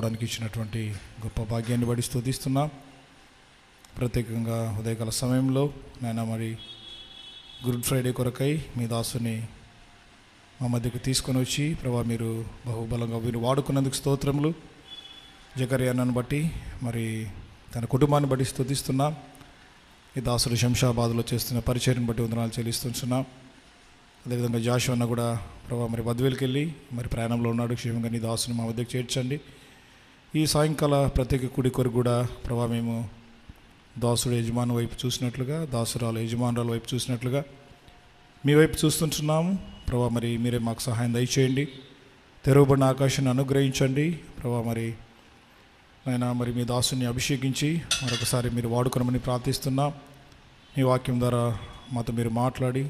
రావడానికి ఇచ్చినటువంటి గొప్ప భాగ్యాన్ని బట్టి స్తుతిస్తున్నాం. ప్రత్యేకంగా ఉదయకాల సమయంలో నాయన మరి గుడ్ ఫ్రైడే కొరకై మీ దాసుని మా మధ్యకు తీసుకొని వచ్చి ప్రభా మీరు బహుబలంగా మీరు వాడుకున్నందుకు స్తోత్రములు. జకర్యాను బట్టి మరి తన కుటుంబాన్ని బట్టి స్తుతిస్తున్నాం. ఈ దాసుడు శంషాబాద్లో చేస్తున్న పరిచర్యను బట్టి వందనాలు చెల్లిస్తున్నాం. అదేవిధంగా జాషువన్న కూడా ప్రభా మరి బద్వేలుకి వెళ్ళి మరి ప్రయాణంలో ఉన్నాడు. క్షేమంగా నీ దాసుని మా మధ్యకు చేర్చండి. ఈ సాయంకాల ప్రత్యేక కుడి కొరకు కూడా ప్రభా మేము దాసుడు యజమాని వైపు చూసినట్లుగా, దాసురాలు యజమానురాల వైపు చూసినట్లుగా మీ వైపు చూస్తుంటున్నాము. ప్రభా మరి మీరే మాకు సహాయం దయచేయండి. తెరవబడిన ఆకాశాన్ని అనుగ్రహించండి. ప్రభా మరి నాయన మరి మీ దాసుని అభిషేకించి మరొకసారి మీరు వాడుకోనమని ప్రార్థిస్తున్నాం. మీ వాక్యం ద్వారా మాతో మీరు మాట్లాడి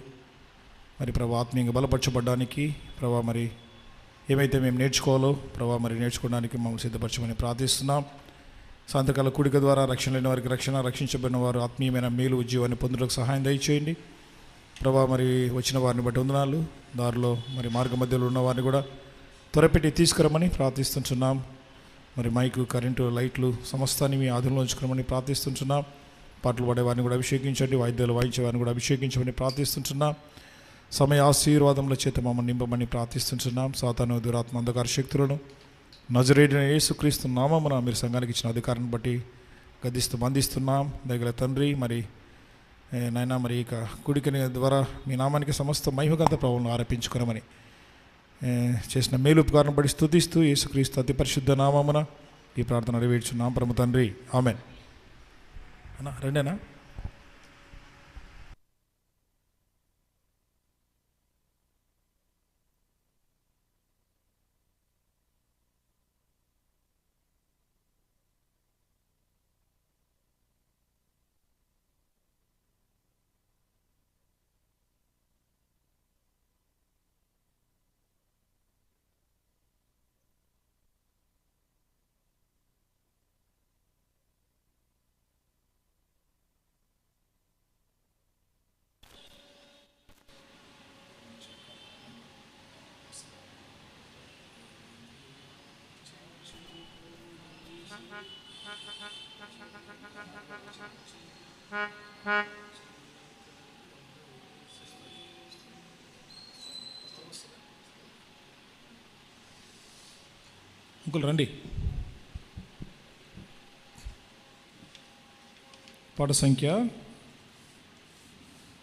మరి ప్రభా ఆత్మీయంగా బలపరచబడ్డానికి ప్రభా మరి ఏమైతే మేము నేర్చుకోవాలో ప్రభా మరి నేర్చుకోవడానికి మమ్మల్ని సిద్ధపరచమని ప్రార్థిస్తున్నాం. సాయంత్రకాల కూడిక ద్వారా రక్షణ లేని వారికి రక్షణ, రక్షించబడిన వారు ఆత్మీయమైన మేలు ఉద్యోగాన్ని పొందడానికి సహాయం దయచేయండి. ప్రభా మరి వచ్చిన వారిని బట్టి వందనాలు. దారిలో మరి మార్గ మధ్యలో ఉన్న వారిని కూడా త్వరపెట్టి తీసుకురమని ప్రార్థిస్తుంటున్నాం. మరి మైకు, కరెంటు, లైట్లు సమస్తాన్ని మీ ఆధునంలో ఉంచుకోమని ప్రార్థిస్తుంటున్నాం. పాటలు పాడేవారిని కూడా అభిషేకించండి, వాయిద్యాలు వాయించేవారిని కూడా అభిషేకించమని ప్రార్థిస్తుంటున్నాం. సమయ ఆశీర్వాదముల చేత మమ్మల్ని నింపమని ప్రార్థిస్తుంటున్నాం. సాతాను, దురాత్మ, అంధకార శక్తులను నజరేయుడైన యేసుక్రీస్తు నామమున మీరు సంఘానికి ఇచ్చిన అధికారాన్ని బట్టి గద్దిస్తూ బంధిస్తున్నాం. దగ్గర తండ్రి మరి నాయన మరి ఇక కుడికని ద్వారా మీ నామానికి సమస్త మహిమగంత ప్రభావం ఆరోపించుకున్నామని చేసిన మేలు ఉపకారం బట్టి స్తుతిస్తూ యేసుక్రీస్తు అతి పరిశుద్ధ నామమున ఈ ప్రార్థన నెరవేర్చున్నాం పరమ తండ్రి, ఆమెన్. అన్నా రెండేనా? అంకుల్ రండి. పాట సంఖ్య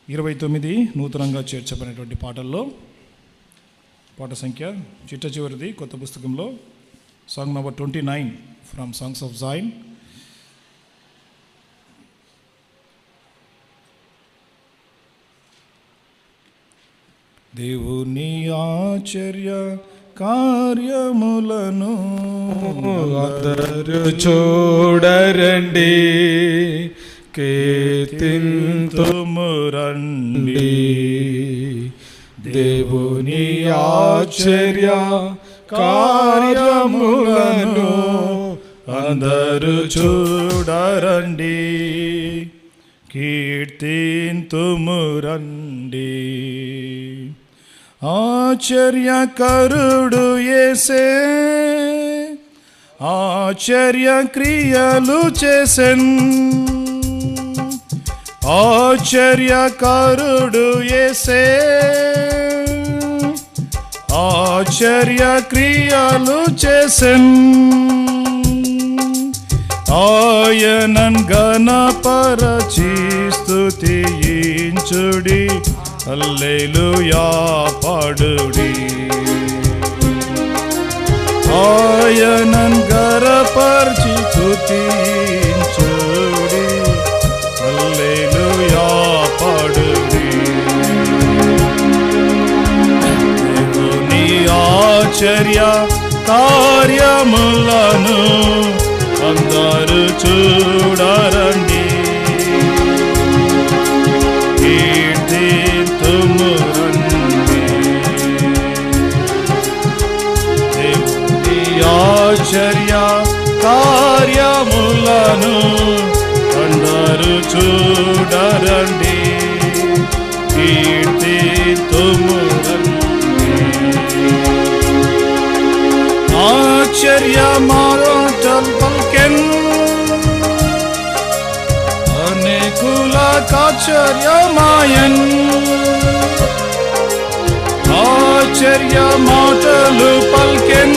29 నూతనంగా చేర్చబడినటువంటి పాటల్లో పాట సంఖ్య చిట్ట చివరిది కొత్త పుస్తకంలో song number 29 from songs of join. దేవుని ఆశ్చర్య కార్యములను అందరూ చూడరండి, కీర్తింతుము రండి. దేవుని ఆశ్చర్య కార్యములను అందరూ చూడరండి, కీర్తింతుము రండి. ఆశ్చర్యకరుడు యేసే ఆశ్చర్య క్రియలు చేసెన్, ఆశ్చర్యకరుడు యేసే ఆశ్చర్య క్రియలు చేసెన్. ఆయనన్ గణపరచి స్తుతించుడి, హల్లెలూయా పాడుడి. ఆయనన్ గణపరచి స్తుతించుడి, హల్లెలూయా పాడుడి. దేవుని ఆశ్చర్య కార్యములను అందరూ చూడరండి, కీర్తింతుము రండి. దేవుని ఆశ్చర్య కార్యములను అందరూ చూడరండి, కీర్తింతుము రండి. ఆశ్చర్య మారో ఆశ్చర్యమాయన్ ఆశ్చర్య మాటలు పల్కెన్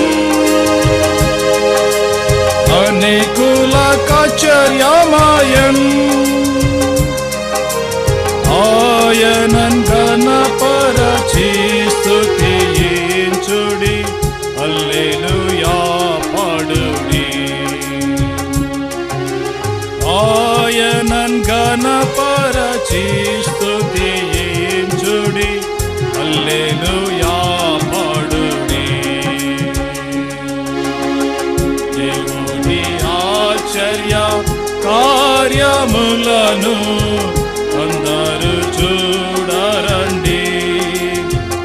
అనేకులకాశ్చర్యమాయన్ ఆయనన్ ఘనపరచి స్తుతించుడి హల్లెలూయా పాడుడి ఆయనన్ ఘనపరచి స్తుతించుడి హల్లెలూయా పాడుడి దేవుని ఆశ్చర్య కార్యములను అందరూ చూడరండి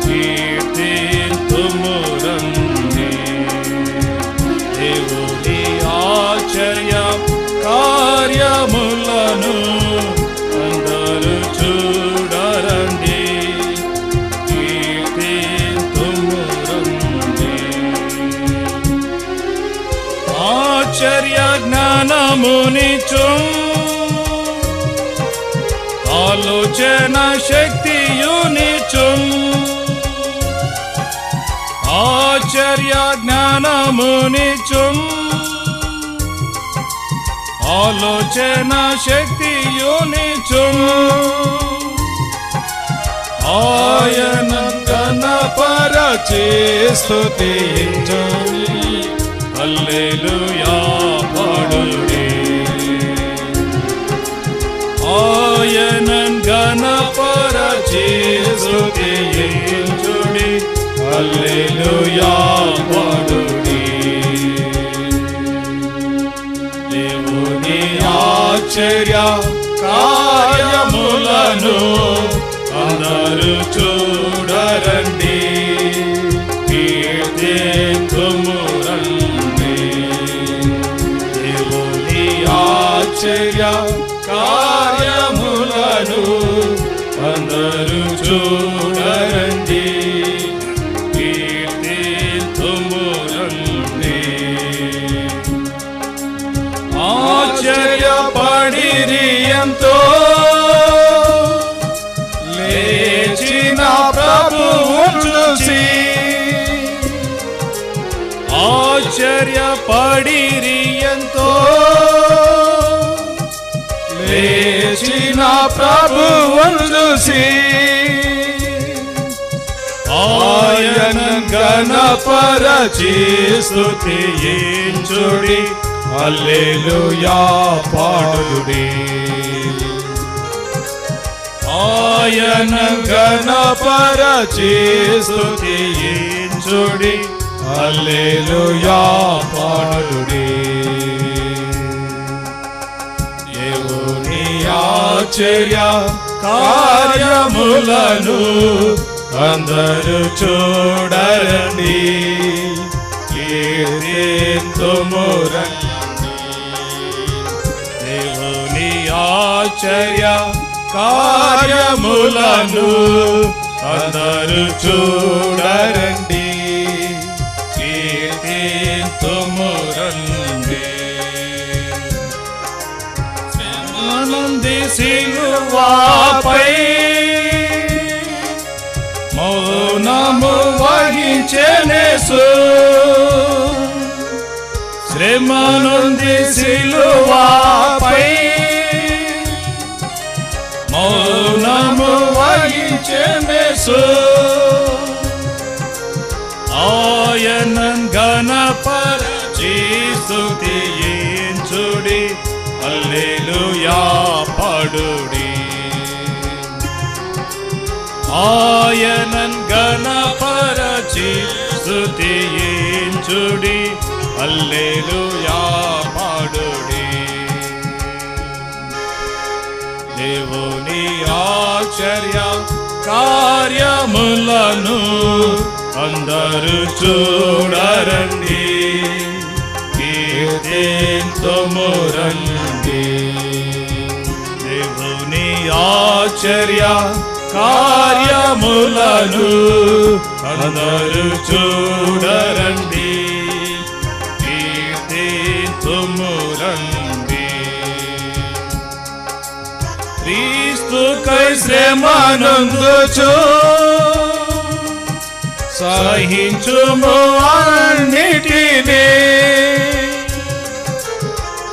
కీర్తింతుమురండి దేవుని ఆశ్చర్య కార్యములను అందరూ చూడరండి కీర్తింతుమురండి ఆశ్చర్య జ్ఞానమునిచ్చు ఆలోచన శక్తియునిచున్ ఆశ్చర్య జ్ఞానమునిచున్ ఆలోచన శక్తియునిచున్ ఆయన ఘనపరచి స్తుతించుడి హల్లెలూయా పాడుడి ఆయనన్ ఘనపరచి స్తుతించుడి హల్లెలూయా పాడుడి దేవుని ఆశ్చర్య కార్యములను అందరూ చూడరండి కీర్తింతుమురండి దేవుని ఆశ్చర్య కార్యములను అందరూ చూడరండి కీర్తింతుమురండి ఆశ్చర్యపడిరి ఎంతో లేచిన ప్రభువును చూసి ఆశ్చర్యపడిరి ఎంతో లేచిన ప్రభువును చూసి ఆయన ఘనపరచి స్తుతించుడి హల్లెలూయా పాడుడి ఆయన ఘనపరచి స్తుతించుడి హల్లెలూయా పాడుడి దేవుని ఆశ్చర్య కార్యములను అందరూ చూడరండి కీర్తింతుమురండి దేవుని ఆశ్చర్య కార్యములను అందరూ చూడరండి కీర్తింతుమురండి ఆనంది సిలువపై మౌనము వహించెనేసు శ్రమనుంది సిలువపై మౌనము వహించెనేసు ఆయనన్ ఘనపరచి స్తుతించుడి హల్లెలూయా పాడుడి ఆయనన్ ఘనపరచి స్తుతించుడి హల్లెలూయా పాడుడి దేవుని ఆశ్చర్య కార్యములను అందరూ చూడరండి కీర్తింతుమురండి దేవుని ఆశ్చర్య కార్యములను అందరూ చూడరండి కీర్తింతుమురండి క్రీస్తు క్రీస్తుకై శ్రమనందుచు సహించుము అన్నిటినీ.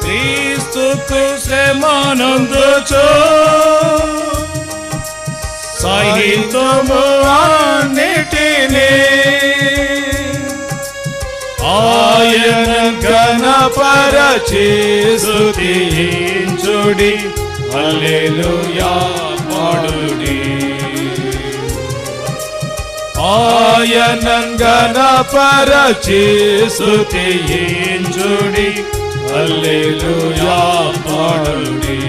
క్రీస్తుకు శ్రమనందుచు సహించుము అన్నిటినీ. ఆయన ఘనపరచి స్తుతించుడి, హల్లెలూయా పాడుడి. ఆయన ఘనపరచి స్తుతించుడి, హల్లెలూయా పాడుడి.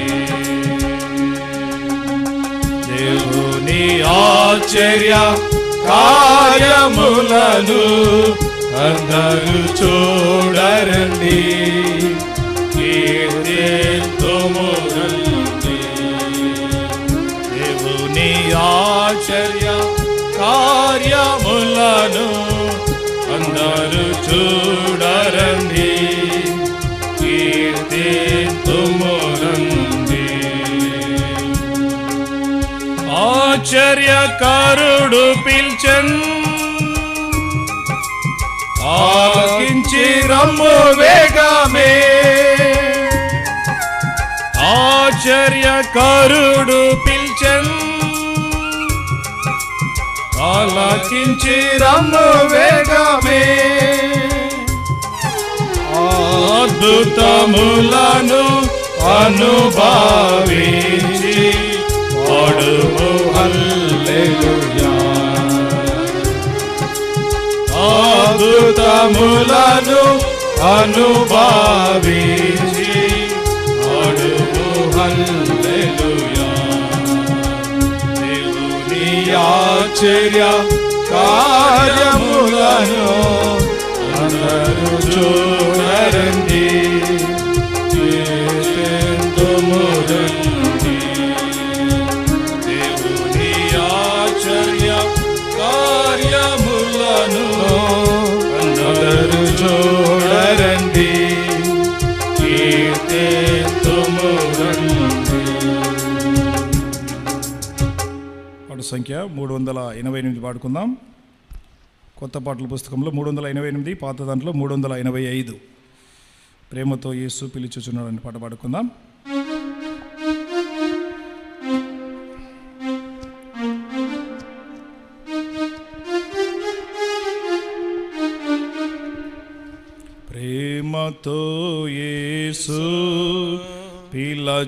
దేవుని ఆశ్చర్య కార్యములను అందరూ చూడరండి, కీర్తింతుము రండి. దేవుని ఆశ్చర్య కార్యములను అందరూ చూడరండి, కీర్తింతుము రండి. ఆశ్చర్యకారుడు పిల్చెన్, ఆలకించి రమ్ము వేగమే. ఆశ్చర్యకారుడు పిల్చెన్, ఆలకించి రమ్ము వేగమే. అద్భుతములను అనుభవించి పాడుము హల్లెలూయా. అద్భుతములను అనుభవించి పాడుము హల్లెలూయా. దేవుని ఆశ్చర్య కార్యములను అందరూ చూడరండి, కీర్తింతుము రండి. దేవుని ఆశ్చర్య కార్యములను అందరూ చూడరండి, కీర్తింతుము రండి. పాట సంఖ్య 388 పాడుకుందాం. కొత్త పాటల పుస్తకంలో 388, పాత దాంట్లో 385. ప్రేమతో యేసు పిలుచుచున్నాడని పాట పాడుకుందాం. ప్రేమతో యేసు పిలుచుచున్నాడు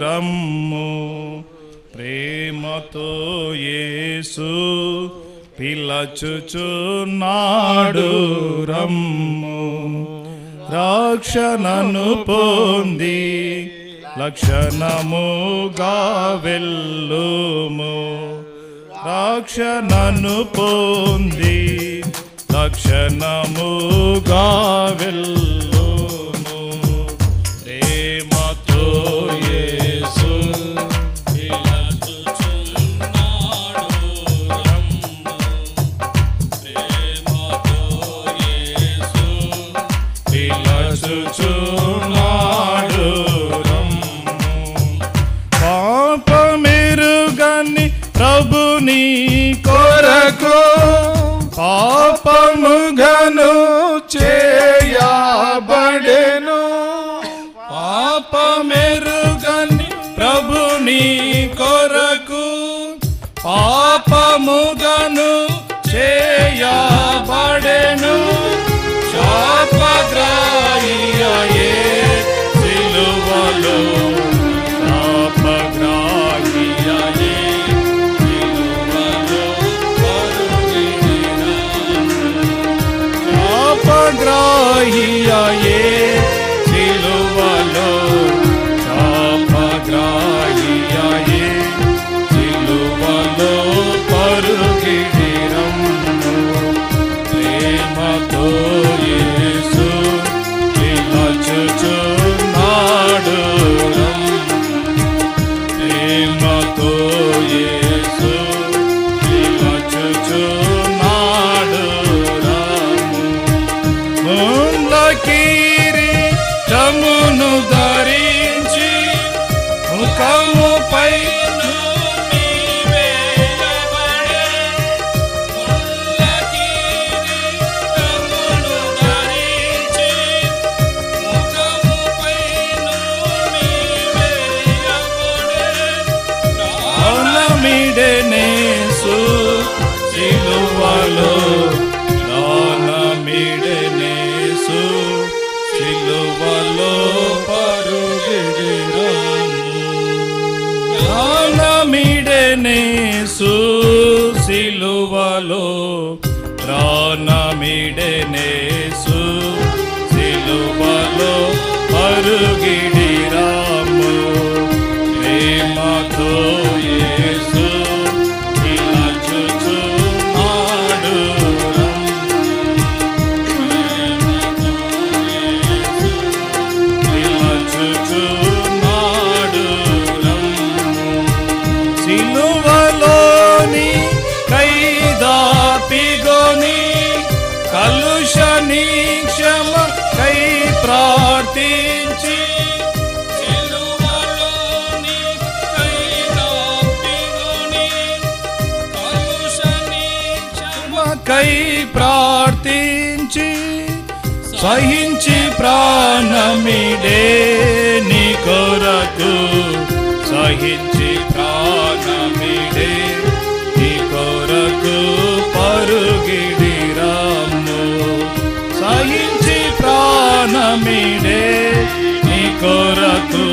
రమ్ము, ప్రేమతో యేసు పిలుచుచున్నాడు రమ్ము. రక్షణను పొంది లక్షణముగా వెళ్ళుము, రక్షణను పొంది లక్షణముగా వెళ్ళుము. ప్రేమతో యేసు పిలుచుచున్నాడు రమ్ము. పాపమెరుగని ప్రభుని కొరకు పాపముగను చేయబడెను, పాపమెరుగని ప్రభుని కొరకు పాపముగను చేయబడెను. శాపగ్రాహియే సిలువలో, శాపగ్రాహియే సిలువలో పరుగిన, శాపగ్రాహియే సిలువలో, శాపగ్రాహియే సిలువలో పరుగిన. ప్రేమతో యేసు పిలుచుచున్నాడు రమ్ము, ప్రేమతో యేసు పిలుచుచున్నాడు రమ్ము. ముళ్ళ కిరీటమును ధరించి ముఖముపై మిడెనేసు సిలువలో మిడెనేసు సిలువలో మిడెనేసు సిలువలో మిడెనేసు సిలువలో పరుగిడిరాము ప్రేమతో యేసు పిలచుచున్నాడు సిలువలోని కైదాపిగొని కలుషని క్షమ కై ప్రార్థించి సిలువలోని కైదాపిగొని కలుషని క్షమ కై ప్రార్థించి సహించి ప్రాణమిడే నీ కొరకు సహించి ప్రాణమిడే నీ కొరకు పరుగిడిరాము సహించి ప్రాణమిడే నీ కొరకు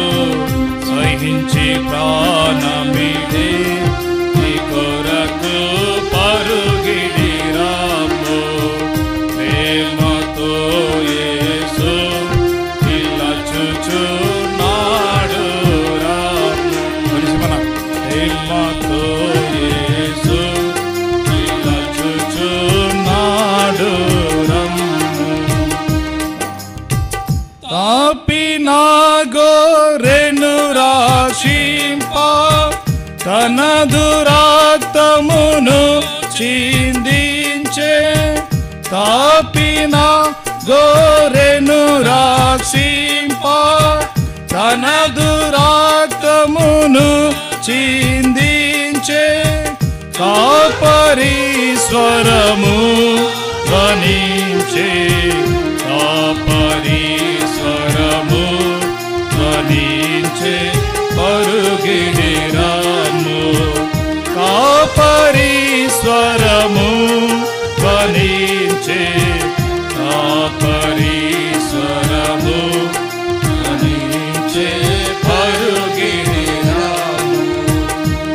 సహించి ప్రాణమిడే నీ కొరకు పరుగిడిరాము ప్రేమతో యేసు పిలచుచున్నాడు ప్రేమతో యేసు పిలచుచున్నాడు తాపిన గొర్రెను రక్షింప తన దురాక్తమును చిందించే తాపిన గొర్రెను రక్షింప తన దురాక్తమును చిందించే కాపరి స్వరము ధ్వనించే కాపరి స్వరము ధ్వనించే పరుగిడిరాము కాపరి స్వరము ధ్వనించే కాపరి స్వరము ధ్వనించే పరుగిడిరాము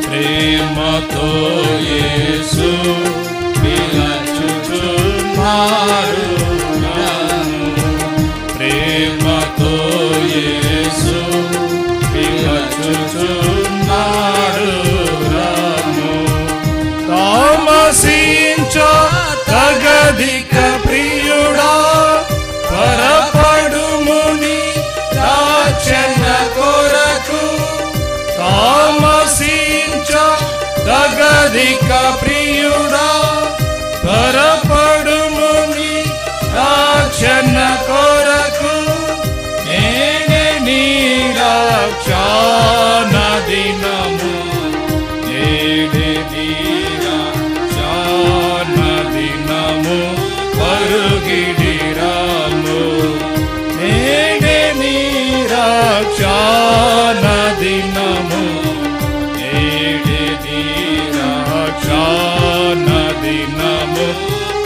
ప్రేమతో యేసు పిలచుచున్నాడు ప్రేమతో యేసు పిలచుచున్నాడు తామసించ తగదిక ప్రియుడా పరపడుముని రాచన కొరకు తామసించ తగదిక ప్రియుడా పరపడుముని రాచన కొరకు నేనే నీ రక్షణ దినము నేనే నీ రక్షణ దినము పరుగిడిరాము నేనే నీ రక్షణ దినము నేనే నీ రక్షణ దినము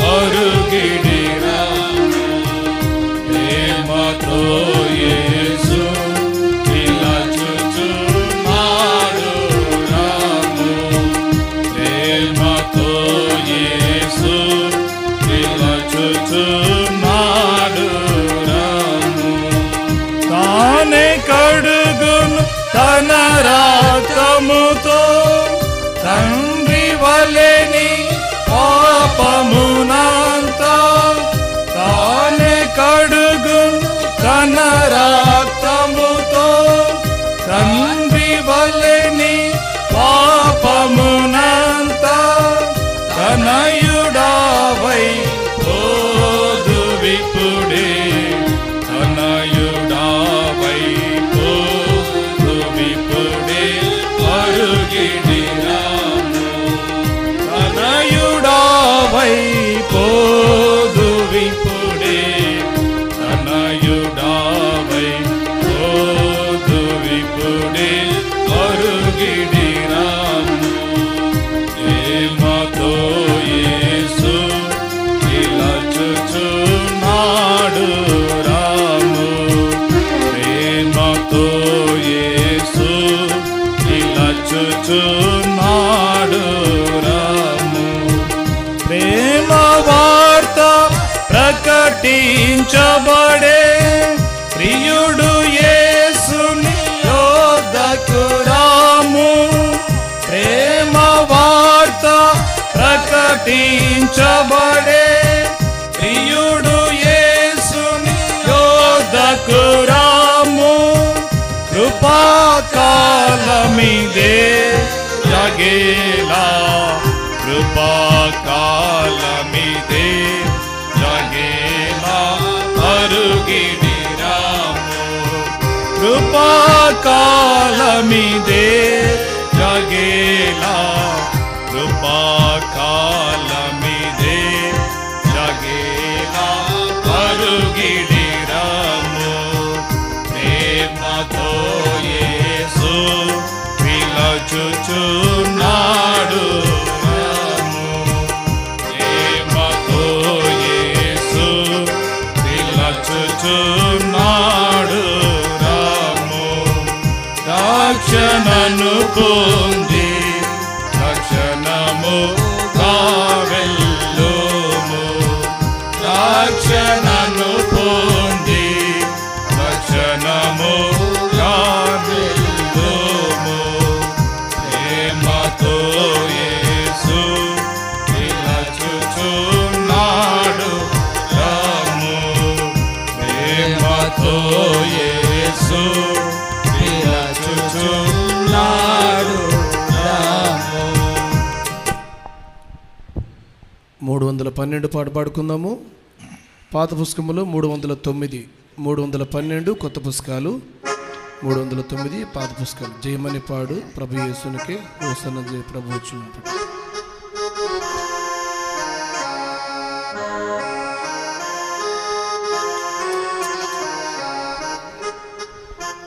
పరుగిడిరాము ప్రేమతో యేసు పిలచుచున్నాడు రాము ప్రేమతో యేసు పిలచుచున్నాడు రాము తానే కడుగును తన రక్తముతో తండ్రి వలెని పాపమునంతా తానే కడుగును తన రక్తముతో తండ్రి వలెని పాపమునంతా తనయుడావై పోదు విపుడే తనయుడావై పోదు విపుడే ప్రకటించబడే ప్రియుడు యేసుని యోధకు రాము. ప్రేమ వార్త ప్రకటించబడే ప్రియుడు యేసుని యోధకు రాము. కృపాకాలమిదే జగేలా, కృపాకాలమిదే జగేలా అరుగిడి రాము. కృపాకాలమిదే జగేలా, కృపాకాలమిదే జగేలా అరుగిడి రాము. ప్రేమతో యేసు పిలచుచున్నాడు రాము. ప్రేమతో యేసు పిలచుచున్నాడు రాము. రక్షణను పొంది రక్షణము కావెల్లుము. రక్షణను పొంది రక్షణము కావెల్లుము. ప్రేమతో యేసు పిలచుచున్నాడు రాము. ప్రేమతో యేసు పిలచుచున్నాడు రాము. 312 పాట పాడుకుందాము. పాత పుస్తకములో 309, 312 కొత్త పుస్తకాలు, 309 పాత పుస్తకాలు. జయమని పాడు ప్రభు యేసునికి హోసన్న జయ ప్రభు చూపు.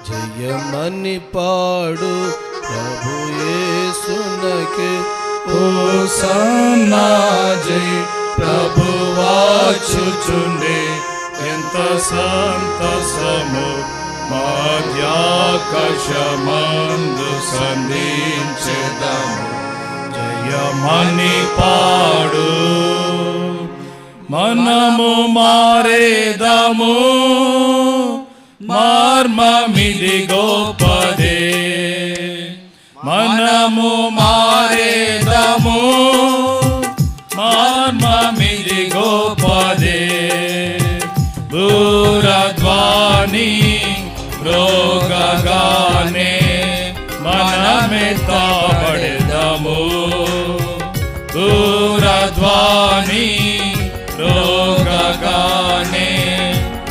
జయమని పాడు ప్రభు యేసునకే హోసన్నా జై ప్రభువాచుచుండే ఎంత సంతసము మధ్యాకాశమందు సంధించెదము. జయమని పాడు మనము మారేదము, మార్మమిది గొప్పదే. మనము మారేదము, మార్మమిది గొప్పదే. బూరధ్వని మ్రోగగానే మనమెత్తబడెదము. బూరధ్వని మ్రోగగానే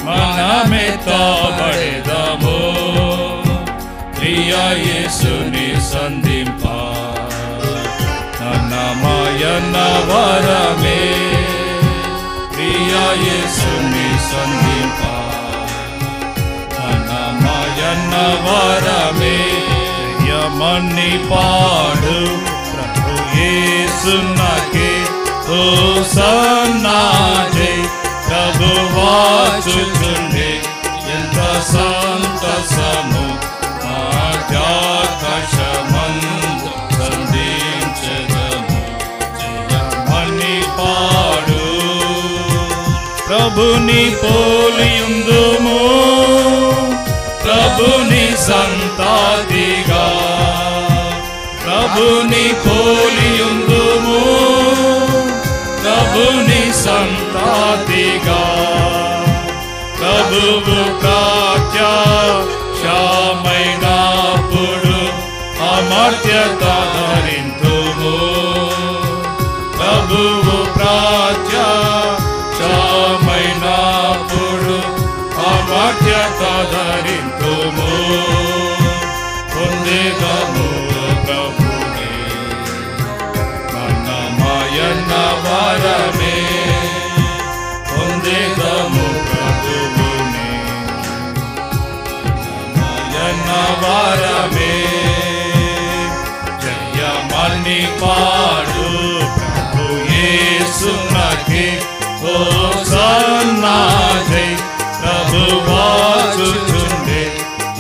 మనమెత్తబడెదము. ప్రియ యేసుని సంధింప నన్నమాయన్న వరమే. ప్రియ యేసుని సంధింప నన్నమాయన్న వరమే. జయమని పాడు ప్రభు యేసునకే హోసన్నా జై ప్రభువాచుచుండే ఎంత సంతసము మధ్యాకాశమందు సంధించెదము. జయమని పాడు ప్రభుని పోలియుందుము, ప్రభుని సంతాతిగా. ప్రభుని పోలియుందుము, ప్రభుని సంతాతిగా. ప్రభువు ప్రత్యక్షమైనప్పుడు అమర్త్యత ధరింతుము. ప్రభువు ప్రత్యక్షమైనప్పుడు అమర్త్యత ధరింతుము. పొందేదము ప్రభునే నన్నమాయన్న వరమే. పొందేదము ప్రభువునే నన్నమాయన్న వరమే. జయమని పాడు ప్రభు యేసునకే హోసన్నా జై ప్రభువాచుచుండే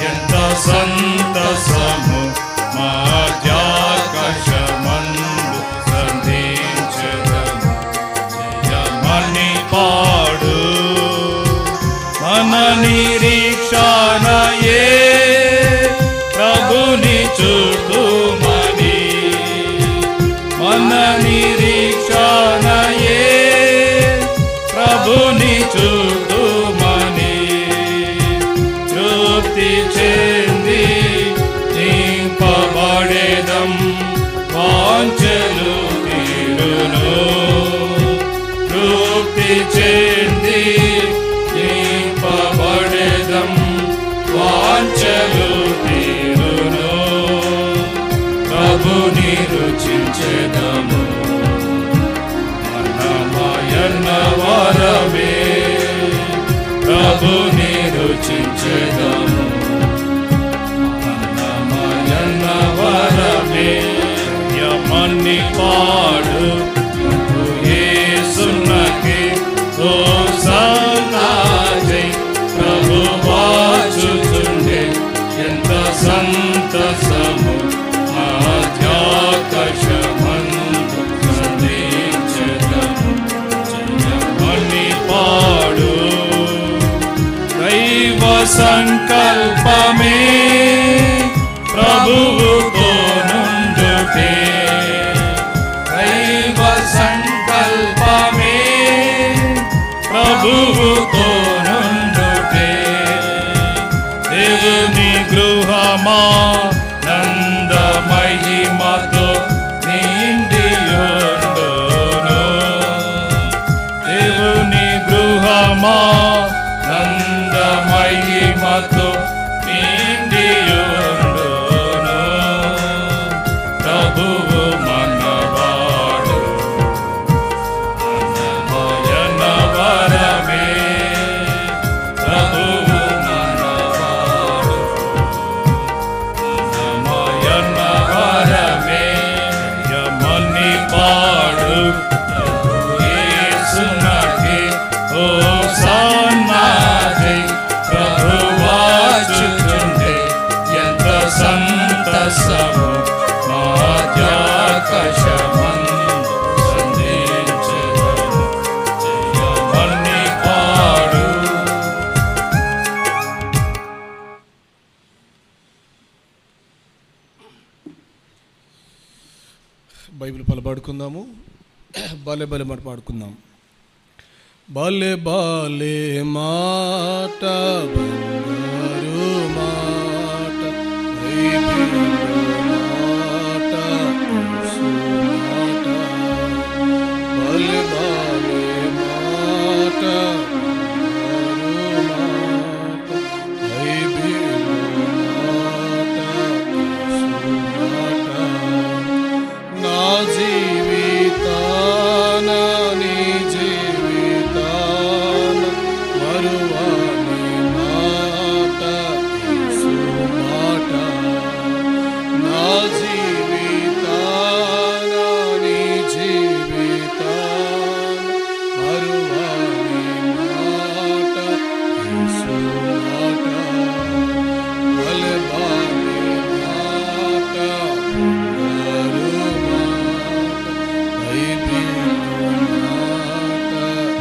ఎంత సంతసము మధ్యాకాశమందు సంధించెదము. జయమని పాడు మన నిరీక్షణయే ప్రభుని చూతుమని, మన నిరీక్షణయే ప్రభుని చూతుమని, తృప్తి చెంది నింపబడేదం వాంఛలు తీరును, తృప్తి చెంది నింపబడేదం వాంఛలు తీరును, ప్రభుని రుచించెదము అన్నమయన్న వరమే, ప్రభుని రుచించెదము అన్నమయన్న వరమే. యమన్ని పాడు యేసునకే హోసన్నా జై, ప్రభు వాచుచుండే ఎంత సంతసము ఆధ్యాకాశమందు సంధించెదము. జయమని పాడు దైవ సంకల్పమే ప్రభువుతో నుండుటే, దైవ సంకల్పమే ప్రభువుతో నుండుటే, దేవుని గృహమా నంద మహిమతో నిండియుండును, దేవుని గృహమా నంద మహిమతో నిండియుండును, ప్రభువు మనవాడు అన్నమయన వరమే, ప్రభువు మనవాడు అన్నమయన వరమే. యమని పాడు యేసునకే హోసన్నా జై, ప్రభు వాచుచుండే ఎంత సంతసము ఆధ్యాకాశమందు సంధించెదము. జయమని పాడు. బైబిల్ పాడుకుందాము. బాలే బాలే మాట పాడుకుందాం. బాలే బాలే మాట బంగారు మాట, బైబిలు మాట యేసు మాట, బాలే బాలే మాట బంగారు మాట, బైబిలు మాట యేసు మాట, నా జీవితాన నీ జీవితాన మరువాని మాట యేసు మాట, నా జీవితాన నీ జీవితాన మరువాని మాట యేసు మాట, బలే బాలే మాట బంగారు మాట, బైబిలు మాట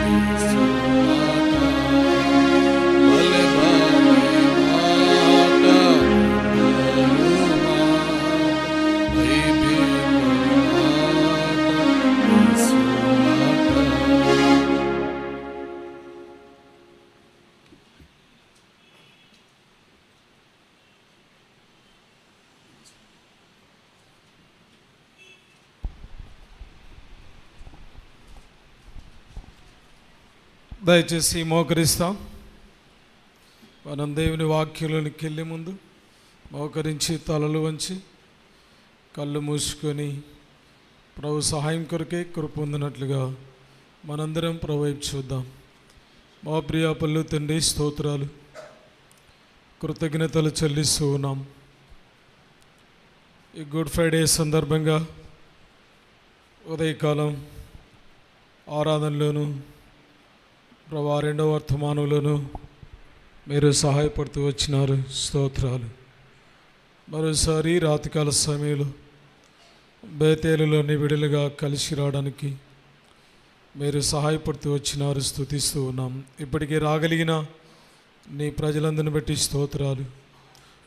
యేసు మాట, బలే బాలే మాట బంగారు మాట, బైబిలు మాట యేసు మాట. దయచేసి మోకరిస్తాం. మనం దేవుని వాక్యంలోనికి వెళ్ళే ముందు మోకరించి తలలు వంచి కళ్ళు మూసుకొని ప్రభు సహాయం కొరకే కృప పొందినట్లుగా మనందరం ప్రభు వైపు చూద్దాం. మా ప్రియ పల్లు తండ్రి, స్తోత్రాలు కృతజ్ఞతలు చెల్లిస్తూ ఉన్నాం. ఈ గుడ్ ఫ్రైడే సందర్భంగా ఉదయకాలం ఆరాధనలోను ప్రభా రెండవ వర్తమానంలోను మీరు సహాయపడుతూ వచ్చినారు. స్తోత్రాలు. మరోసారి రాతికాల సమయంలో బేతేలులోని విడుదలగా కలిసి రావడానికి మీరు సహాయపడుతూ వచ్చినారు. స్తుతిస్తూ ఉన్నాం. ఇప్పటికీ రాగలిగిన నీ ప్రజలందరిని బట్టి స్తోత్రాలు.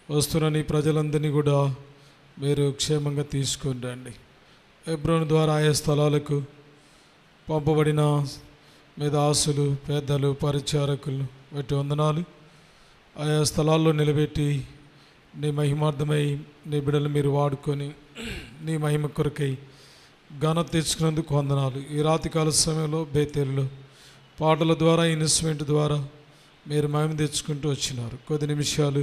వస్తున్న నీ ప్రజలందరినీ కూడా మీరు క్షేమంగా తీసుకొని రండి. హెబ్రోను ద్వారా ఆయా స్థలాలకు పంపబడిన మీ దాసులు, పెద్దలు, పరిచారకులు బట్టి వందనాలు. ఆయా స్థలాల్లో నిలబెట్టి నీ మహిమార్థమై నీ బిడ్డలు మీరు వాడుకొని నీ మహిమ కొరకై ఘనత తెచ్చుకున్నందుకు వందనాలు. ఈ రాత్రికాల సమయంలో బేతేలులో పాటల ద్వారా, ఇన్స్ట్రుమెంట్ ద్వారా మీరు మహిమ తెచ్చుకుంటూ వచ్చినారు. కొద్ది నిమిషాలు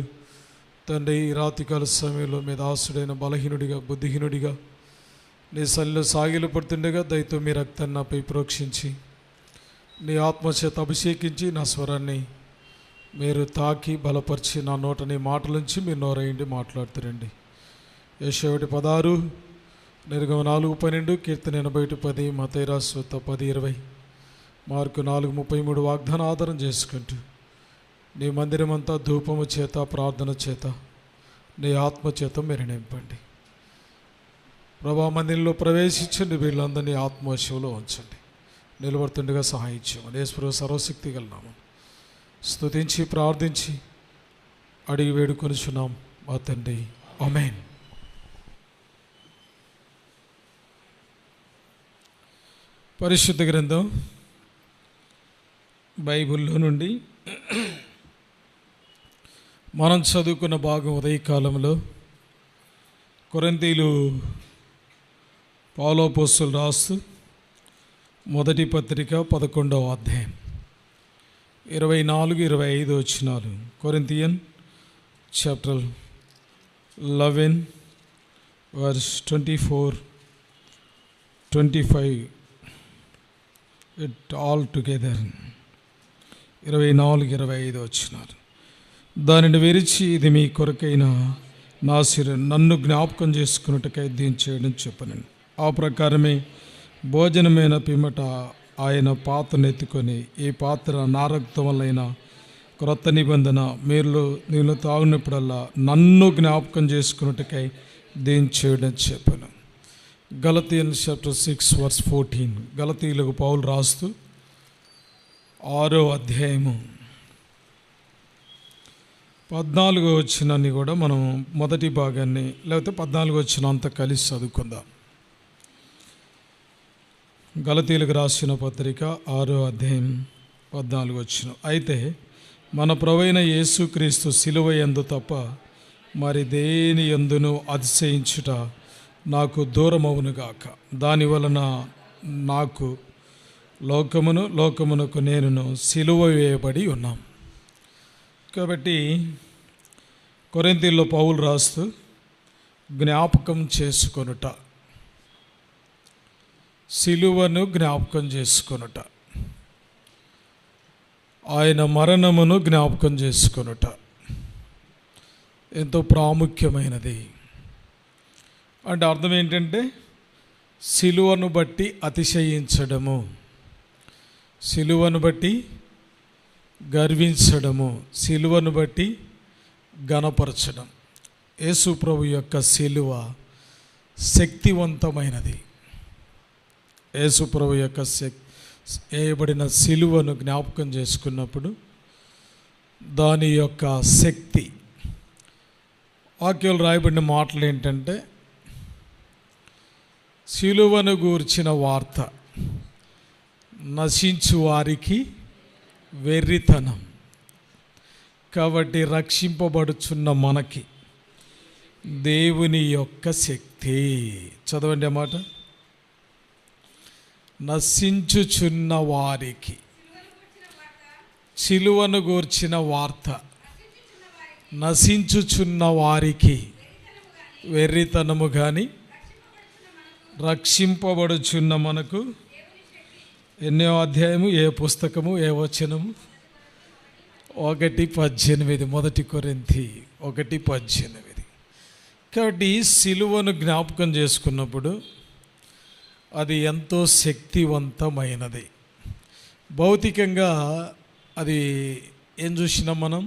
తండ్రి, ఈ రాత్రికాల సమయంలో మీ దాసుడైన బలహీనుడిగా, బుద్ధిహీనుడిగా నీ సన్నిలో సాగిలు పడుతుండగా దయతో మీ రక్తాన్ని నాపై ప్రోక్షించి నీ ఆత్మచేత అభిషేకించి నా స్వరాన్ని మీరు తాకి బలపరిచి నా నోట నీ మాటలుంచి మీరు నోరేయండి, మాట్లాడుతురండి. యెషయా 1:16, నిర్గమ 4:12, కీర్తన 80:10, మత్తయి రాసిన సువార్త 10:20, మార్కు 4:33 వాగ్దాన ఆధారం చేసుకుంటూ నీ మందిరమంతా ధూపము చేత, ప్రార్థన చేత, నీ ఆత్మచేత మీరు నింపండి. ప్రభా, మందిరంలో ప్రవేశించండి, వీళ్ళందరినీ ఆత్మవశంలో ఉంచండి. నిలబడుతుండగా సహాయం చేయమని యేసు సర్వశక్తి గల నామం స్తుతించి ప్రార్థించి అడిగి వేడుకొనిచున్నాం మా తండ్రి, ఆమేన్. పరిశుద్ధ గ్రంథం బైబిల్లో నుండి మనం చదువుకున్న భాగం ఉదయకాలంలో కొరింథీలు పౌలు అపోస్తలుడు రాస్తూ మొదటి పత్రిక 11వ అధ్యాయం 24-25 వచనాలు. Corinthian chapter 11 verse 24-25 it all together. 24-25 వచనాలు. దానిని విరిచి, ఇది మీ కొరకైన నా శరీరం, నన్ను జ్ఞాపకం చేసుకున్నట్టుకై దీన్ని చేయడం చెప్పనండి. ఆ ప్రకారమే భోజనమైన పిమ్మట ఆయన పాత్రను ఎత్తుకొని, ఈ పాత్ర నా రక్తం వల్లైన క్రొత్త నిబంధన, నీళ్ళు తాగినప్పుడల్లా నన్ను జ్ఞాపకం చేసుకున్నట్టుకై దీన్ని చేయడం చెప్పాను. గలతీయన్ చాప్టర్ 6 verse 14. గలతీయులకు పౌలు రాస్తూ 6వ అధ్యాయము 14వ వచనాన్ని కూడా మనం మొదటి భాగాన్ని లేకపోతే 14వ వచనం అంతా కలిసి చదువుకుందాం. గలతీయులకు రాసిన పత్రిక 6వ అధ్యాయం 14వ వచనం. అయితే మన ప్రభువైన యేసుక్రీస్తు శిలువ యందు తప్ప మరి దేని యందును అతిశయించుట నాకు దూరమవునుగాక. దాని వలన నాకు లోకమునకు నేనును సిలువ వేయబడి ఉన్నాం. కాబట్టి కొరింథీయుల్లో పౌలు రాస్తూ జ్ఞాపకం చేసుకొనుట, సిలువను జ్ఞాపకం చేసుకొనుట, ఆయన మరణమును జ్ఞాపకం చేసుకొనుట ఎంతో ప్రాముఖ్యమైనది. అంటే అర్థం ఏంటంటే సిలువను బట్టి అతిశయించడము, సిలువను బట్టి గర్వించడము, సిలువను బట్టి ఘనపరచడం. యేసు ప్రభు యొక్క సిలువ శక్తివంతమైనది. యేసు ప్రభు యొక్క వేయబడిన సిలువను జ్ఞాపకం చేసుకున్నప్పుడు దాని యొక్క శక్తి, వాక్యాలు రాయబడిన మాటలు ఏంటంటే, సిలువను గూర్చిన వార్త నశించు వారికి వెర్రితనం, కాబట్టి రక్షింపబడుచున్న మనకి దేవుని యొక్క శక్తి. చదవండి ఆ మాట. నశించుచున్న వారికి, సిలువను గూర్చిన వార్త నశించుచున్న వారికి వెర్రితనము కానీ రక్షింపబడుచున్న మనకు. ఎన్నో అధ్యాయము, ఏ పుస్తకము, ఏ వచనము? 1:18. మొదటి కొరింథీ 1:18. కాబట్టి సిలువను జ్ఞాపకం చేసుకున్నప్పుడు అది ఎంతో శక్తివంతమైనది. భౌతికంగా అది ఏం చూసినాం మనం?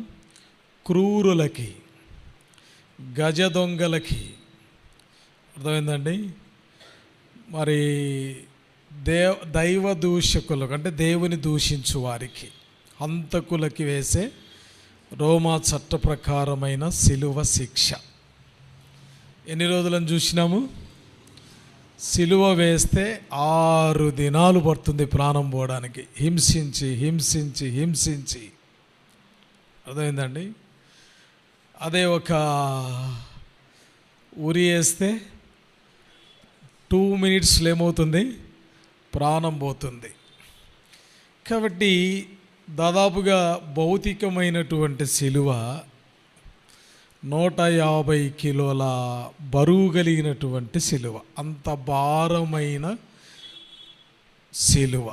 క్రూరులకి, గజ దొంగలకి, అర్థమైందండి, మరి దైవ దూషకులకు అంటే దేవుని దూషించు వారికి, హంతకులకి వేసే రోమా చట్ట ప్రకారమైన సిలువ శిక్ష. ఎన్ని రోజులను చూసినాము? సిలువ వేస్తే 6 దినాలు పడుతుంది ప్రాణం పోవడానికి. హింసించి హింసించి హింసించి, అర్థమైందండి? అదే ఒక ఉరి వేస్తే 2 మినిట్స్లో ఏమవుతుంది? ప్రాణం పోతుంది. కాబట్టి దాదాపుగా భౌతికమైనటువంటి సిలువ 150 కిలోల బరువు కలిగినటువంటి సిలువ, అంత భారమైన సిలువ.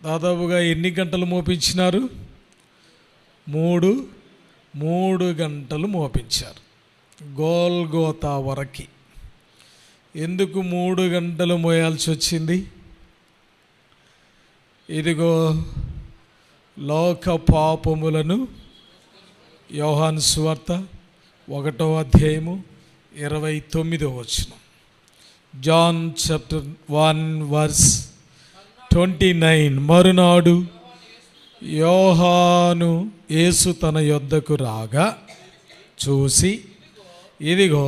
దాదాపుగా ఎన్ని గంటలు మోపించినారు? 3 గంటలు మోపించారు గోల్గోతా వరకు. ఎందుకు 3 గంటలు మోయాల్సి వచ్చింది? ఇదిగో లోక పాపములను, యోహాను సువార్త 1వ అధ్యాయము 29వ వచనం, జాన్ చాప్టర్ 1 వర్స్ 29. మరునాడు యోహాను యేసు తన యొద్దకు రాగా చూసి, ఇదిగో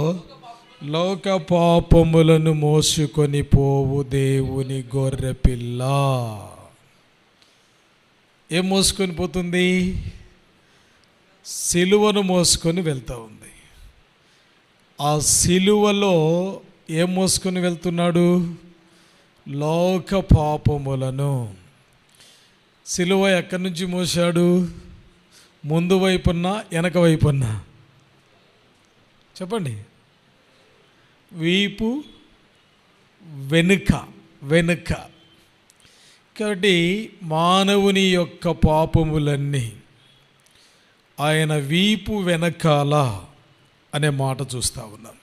లోక పాపములను మోసుకొని పోవు దేవుని గొర్రె పిల్ల. ఏం మోసుకొని పోతుంది? సిలువను మోసుకొని వెళ్తూ ఉంది. ఆ సిలువలో ఏం మోసుకొని వెళ్తున్నాడు? లోక పాపములను. సిలువ ఎక్కడి నుంచి మోసాడు? ముందు వైపున్నా వెనక వైపున్నా? చెప్పండి. వీపు వెనుక. కాబట్టి మానవుని యొక్క పాపములన్నీ ఆయన వీపు వెనకాల అనే మాట చూస్తూ ఉన్నాం.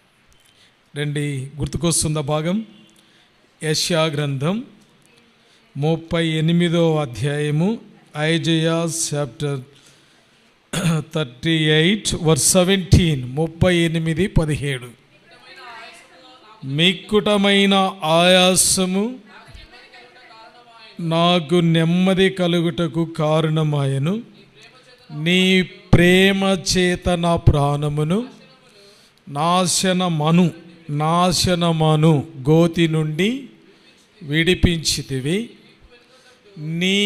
రండి, గుర్తుకొస్తుందా భాగం? యెషయా గ్రంథం 38వ అధ్యాయము, ఐజయా చాప్టర్ 38 వర్స్ 17. 38:17. మిక్కుటమైన ఆయాసము నాకు నెమ్మది కలుగుటకు కారణమాయను, నీ ప్రేమ చేత నా ప్రాణమును నాశనమను గోతి నుండి విడిపించితివి. నీ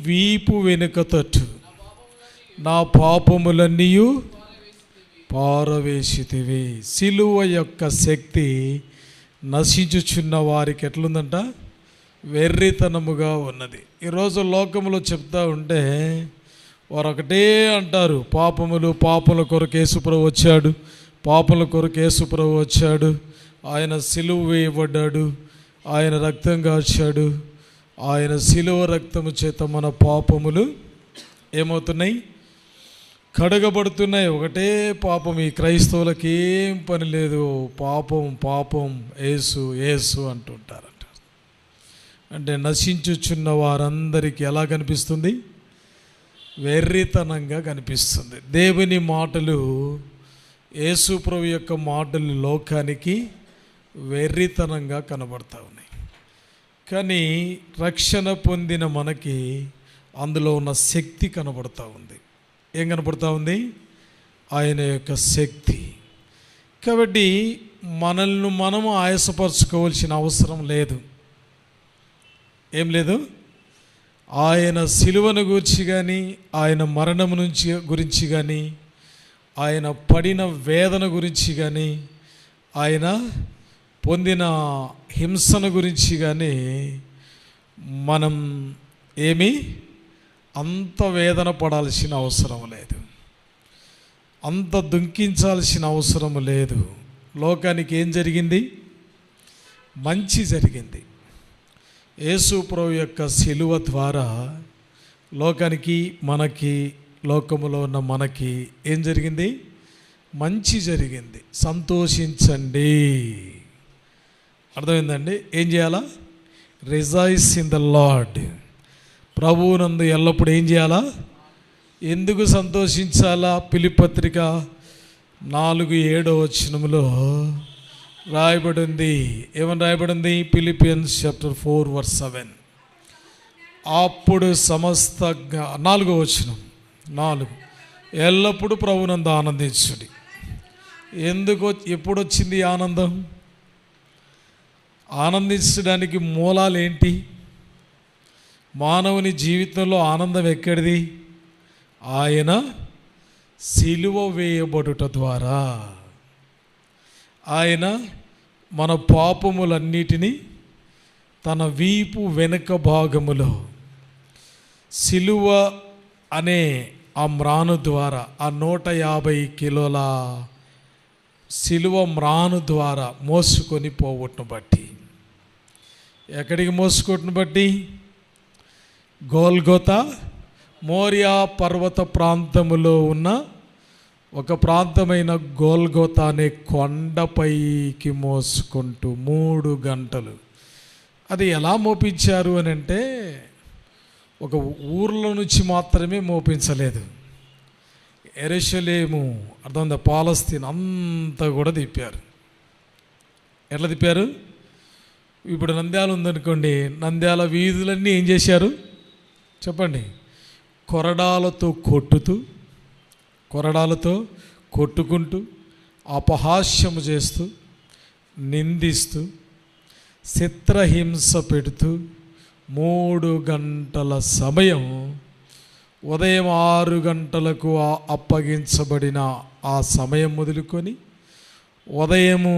వీపు వెనుక తట్టు నా పాపములన్నీ పారవేసితివి. సిలువ యొక్క శక్తి నశించుచున్న వారికి ఎట్లుందంట? వెర్రితనముగా ఉన్నది. ఈరోజు లోకంలో చెప్తా ఉంటే వారు ఒకటే అంటారు, పాపముల కొరకు యేసుప్రభు వచ్చాడు, పాపముల కొరకు యేసుప్రభు వచ్చాడు, ఆయన సిలువ వేయబడ్డాడు, ఆయన రక్తం కాచాడు, ఆయన సిలువ రక్తము చేత మన పాపములు ఏమవుతున్నాయి? కడగబడుతున్నాయి. ఒకటే పాపం. ఈ క్రైస్తవులకి ఏం పని లేదు, పాపం యేసు అంటుంటారంట. అంటే నశించుచున్న వారందరికీ ఎలా కనిపిస్తుంది? వెర్రితనంగా కనిపిస్తుంది. దేవుని మాటలు, యేసు ప్రభు యొక్క మాటలు లోకానికి వెర్రితనంగా కనబడతా ఉన్నాయి. కానీ రక్షణ పొందిన మనకి అందులో ఉన్న శక్తి కనబడతా ఉంది. ఏం కనబడతా ఉంది? ఆయన యొక్క శక్తి. కాబట్టి మనల్ని మనము ఆయాసపరచుకోవాల్సిన అవసరం లేదు. ఏం లేదు. ఆయన సిలువను గురించి కానీ, ఆయన మరణం గురించి కానీ, ఆయన పడిన వేదన గురించి కానీ, ఆయన పొందిన హింసను గురించి కానీ మనం అంత వేదన పడాల్సిన అవసరం లేదు, అంత దుఃఖించాల్సిన అవసరం లేదు. లోకానికి ఏం జరిగింది? మంచి జరిగింది. యేసు ప్రభు యొక్క సిలువ ద్వారా లోకానికి, మనకి, లోకములో ఉన్న మనకి ఏం జరిగింది? మంచి జరిగింది. సంతోషించండి. అర్థమైందండి? ఏం చేయాలా? Rejoice in the lord. ప్రభువునందు ఎల్లప్పుడూ ఏం చేయాలా? ఎందుకు సంతోషించాలా? ఫిలిప్పీ పత్రిక 4:7 వచనములో రాయబడింది. ఏమని రాయబడింది? Philippians chapter 4:7. అప్పుడు సమస్త 4వ వచనం 4 ఎల్లప్పుడూ ప్రభునందు ఆనందించుడి. ఎప్పుడు వచ్చింది ఈ ఆనందం? ఆనందించడానికి మూలాలు ఏంటి? మానవుని జీవితంలో ఆనందం ఎక్కడిది? ఆయన సిలువ వేయబడుట ద్వారా ఆయన మన పాపములన్నిటినీ తన వీపు వెనుక భాగములో సిలువ అనే ఆ మ్రాను ద్వారా, ఆ 150 కిలోల సిలువ మ్రాను ద్వారా మోసుకొని పోవటం బట్టి, ఎక్కడికి మోసుకోవటం బట్టి? గోల్గొతా మోరియా పర్వత ప్రాంతములో ఉన్న ఒక ప్రాంతమైన గోల్గొతా అనే కొండపైకి మోసుకుంటూ 3 గంటలు. అది ఎలా మోపించారు అని అంటే, ఒక ఊర్లో నుంచి మాత్రమే మోపించలేదు. యెరూషలేము, అర్థమైందా, పాలస్తీన్ అంతా కూడా తిప్పారు. ఎట్లా తిప్పారు? ఇప్పుడు నంద్యాల ఉందనుకోండి, నంద్యాల వీధులన్నీ ఏం చేశారు చెప్పండి? కొరడాలతో కొట్టుకుంటూ అపహాస్యము చేస్తూ, నిందిస్తూ, చిత్రహింస పెడుతూ 3 గంటల సమయం, ఉదయం 6 గంటలకు అప్పగించబడిన ఆ సమయం మొదలుకొని ఉదయము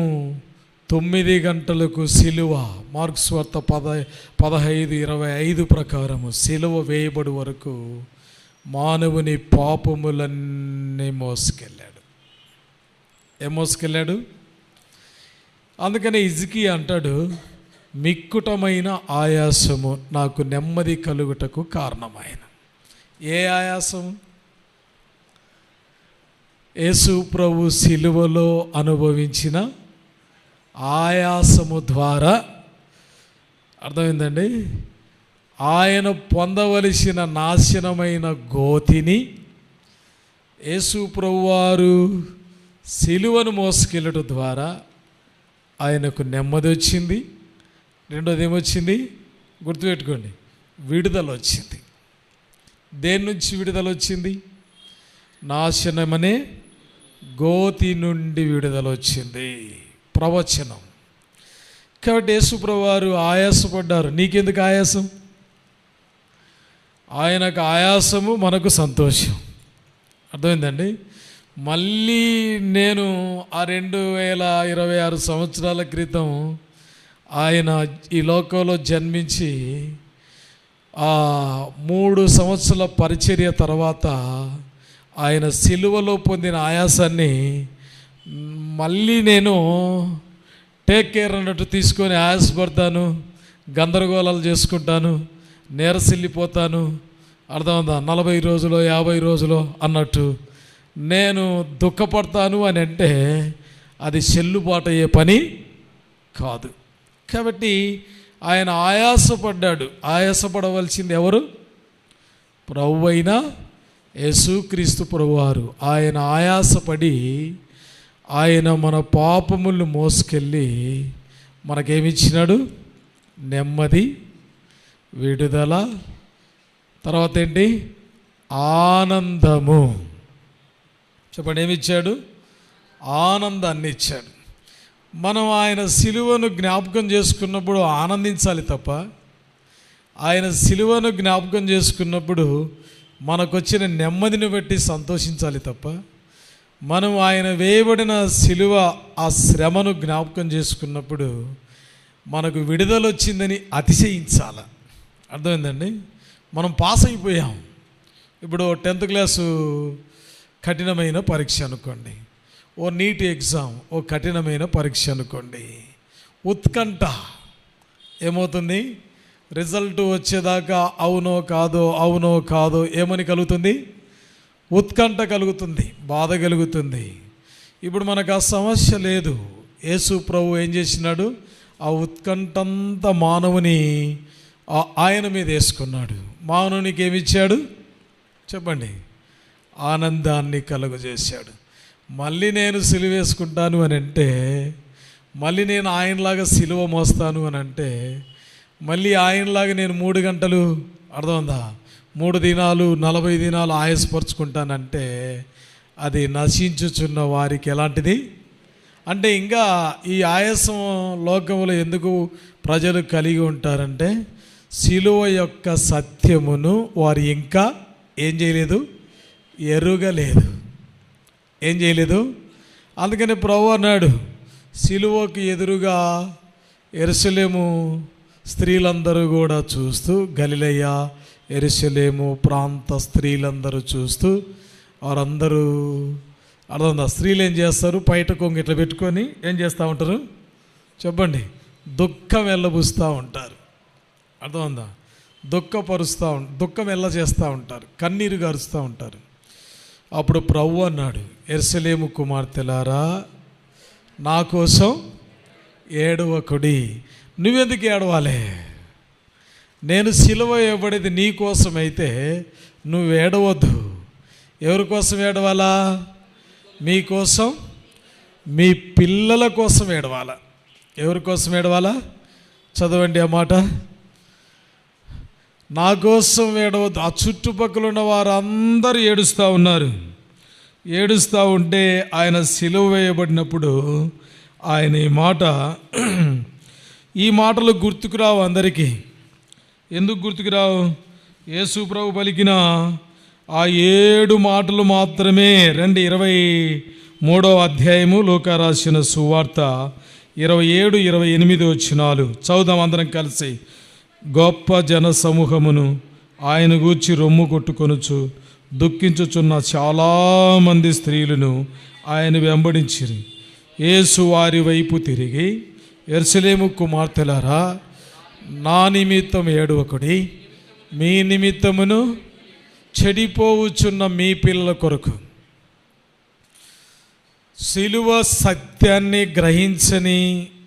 9 గంటలకు సిలువ, మార్క్స్ వార్త 15:25 ప్రకారము సిలువ వేయబడి వరకు మానవుని పాపములన్నీ మోసుకెళ్ళాడు. ఏం మోసుకెళ్ళాడు? అందుకనే హిజ్కియా అంటాడు, మిక్కుటమైన ఆయాసము నాకు నెమ్మది కలుగుటకు కారణమైన. ఏ ఆయాసము? యేసు ప్రభు సిలువలో అనుభవించిన ఆయాసము ద్వారా, అర్థమైందండి, ఆయన పొందవలసిన నాశనమైన గోతిని యేసు ప్రభువారు సిలువను మోసుకెళ్ళడం ద్వారా ఆయనకు నెమ్మది వచ్చింది. రెండోది ఏమొచ్చింది? గుర్తుపెట్టుకోండి, విడుదల వచ్చింది. దేని నుంచి విడుదల వచ్చింది? నాశనమనే గోతి నుండి విడుదల వచ్చింది. ప్రవచనం. కాబట్టి యేసుప్రభువు వారు ఆయాసపడ్డారు. నీకెందుకు ఆయాసం? ఆయనకు ఆయాసము, మనకు సంతోషం. అర్థమైందండి? మళ్ళీ నేను ఆ 2026 సంవత్సరాల క్రితం ఆయన ఈ లోకంలో జన్మించి 3 సంవత్సరాల పరిచర్య తర్వాత ఆయన సిలువలో పొందిన ఆయాసాన్ని మళ్ళీ నేను టేక్ కేర్ అన్నట్టు తీసుకొని ఆయాసపడతాను, గందరగోళాలు చేసుకుంటాను, నీరసిల్లిపోతాను. అర్థమైందా? 40 రోజులో 50 రోజులో అన్నట్టు నేను దుఃఖపడతాను అని అంటే అది చెల్లుబాటు అయ్యే పని కాదు. కాబట్టి ఆయన ఆయాసపడ్డాడు. ఆయాసపడవలసింది ఎవరు? ప్రభు అయిన యేసుక్రీస్తు ప్రభువారు. ఆయన ఆయాసపడి ఆయన మన పాపములను మోసుకెళ్ళి మనకేమిచ్చినాడు? నెమ్మది, విడుదల, తర్వాత ఏంటి? ఆనందము. చెప్పండి, ఏమిచ్చాడు? ఆనందాన్ని ఇచ్చాడు. మనం ఆయన సిలువను జ్ఞాపకం చేసుకున్నప్పుడు ఆనందించాలి తప్ప, ఆయన సిలువను జ్ఞాపకం చేసుకున్నప్పుడు మనకు వచ్చిన నెమ్మదిని బట్టి సంతోషించాలి తప్ప, మనం ఆయన వేయబడిన సిలువ ఆ శ్రమను జ్ఞాపకం చేసుకున్నప్పుడు మనకు విడుదల వచ్చిందని అతిశయించాల. అర్థమైందండి? మనం పాస్ అయిపోయాం. ఇప్పుడు 10th క్లాసు కఠినమైన పరీక్ష అనుకోండి, ఓ నీట్ ఎగ్జామ్, ఓ కఠినమైన పరీక్ష అనుకోండి. ఉత్కంఠ ఏమవుతుంది? రిజల్ట్ వచ్చేదాకా అవునో కాదో, అవునో కాదో ఏమని కలుగుతుంది? ఉత్కంఠ కలుగుతుంది, బాధ కలుగుతుంది. ఇప్పుడు మనకు ఆ సమస్య లేదు. యేసు ప్రభు ఏం చేసినాడు? ఆ ఉత్కంఠంతా మానవుని ఆయన మీద వేసుకున్నాడు. మానవునికి ఏమిచ్చాడు చెప్పండి? ఆనందాన్ని కలుగజేశాడు. మళ్ళీ నేను సిలువ వేసుకుంటాను అని అంటే, మళ్ళీ నేను ఆయనలాగా సిలువ మోస్తాను అని అంటే, మళ్ళీ ఆయనలాగా నేను 3 గంటలు, అర్థమైందా, 3 దినాలు 40 దినాలు ఆయాసపరుచుకుంటానంటే అది నశించుచున్న వారికి ఎలాంటిది అంటే ఇంకా ఈ ఆయాసం లోకంలో ఎందుకు ప్రజలు కలిగి ఉంటారంటే సిలువ యొక్క సత్యమును వారు ఇంకా ఏం చేయలేదు, ఎరుగలేదు. ఏం చేయలేదు. అందుకని ప్రభువు అన్నాడు, సిలువకు ఎదురుగా యెరూషలేము స్త్రీలందరూ కూడా చూస్తూ, గలిలయ యెరూషలేము ప్రాంత స్త్రీలందరూ చూస్తూ, వారందరూ అర్థందా, స్త్రీలు ఏం చేస్తారు, పైట కొంగు ఇట్లా పెట్టుకొని ఏం చేస్తూ ఉంటారు చెప్పండి, దుఃఖం వెళ్ళబుస్తూ ఉంటారు. అర్థమైందా, దుఃఖం వెళ్ళ చేస్తూ ఉంటారు, కన్నీరు గారుస్తూ ఉంటారు. అప్పుడు ప్రభువు అన్నాడు, యెరూషలేము కుమార్తెలారా నా కోసం ఏడవకుడి. నువ్వెందుకు ఏడవాలి? నేను సిలువ వేయబడేది నీ కోసం అయితే నువ్వు ఏడవద్దు. ఎవరి కోసం ఏడవాలా? మీకోసం, మీ పిల్లల కోసం ఏడవాలా. ఎవరి కోసం ఏడవాలా? చదవండి ఆ మాట. నా కోసం ఏడవద్దు. ఆ చుట్టుపక్కల ఉన్న వారందరూ ఏడుస్తూ ఉన్నారు. ఏడుస్తూ ఉంటే ఆయన సిలువ వేయబడినప్పుడు ఆయన ఈ మాటలు గుర్తుకురావు అందరికీ. ఎందుకు గుర్తుకురావు? యేసు ప్రభు పలికిన ఆ 7 మాటలు మాత్రమే. 23వ అధ్యాయము లూకా రాసిన సువార్త 27-28 వచనాలు చదువుదాం అందరం కలిసి. గొప్ప జన సమూహమును ఆయన గూర్చి రొమ్ము కొట్టుకొనుచు దుఃఖించుచున్న చాలామంది స్త్రీలను ఆయన వెంబడించిరి. యేసు వారి వైపు తిరిగి, యెరూషలేము కుమార్తెలారా నా నిమిత్తం ఏడవకుడి, మీ నిమిత్తమును చెడిపోవుచున్న మీ పిల్లల కొరకు. సిలువ సత్యాన్ని గ్రహించని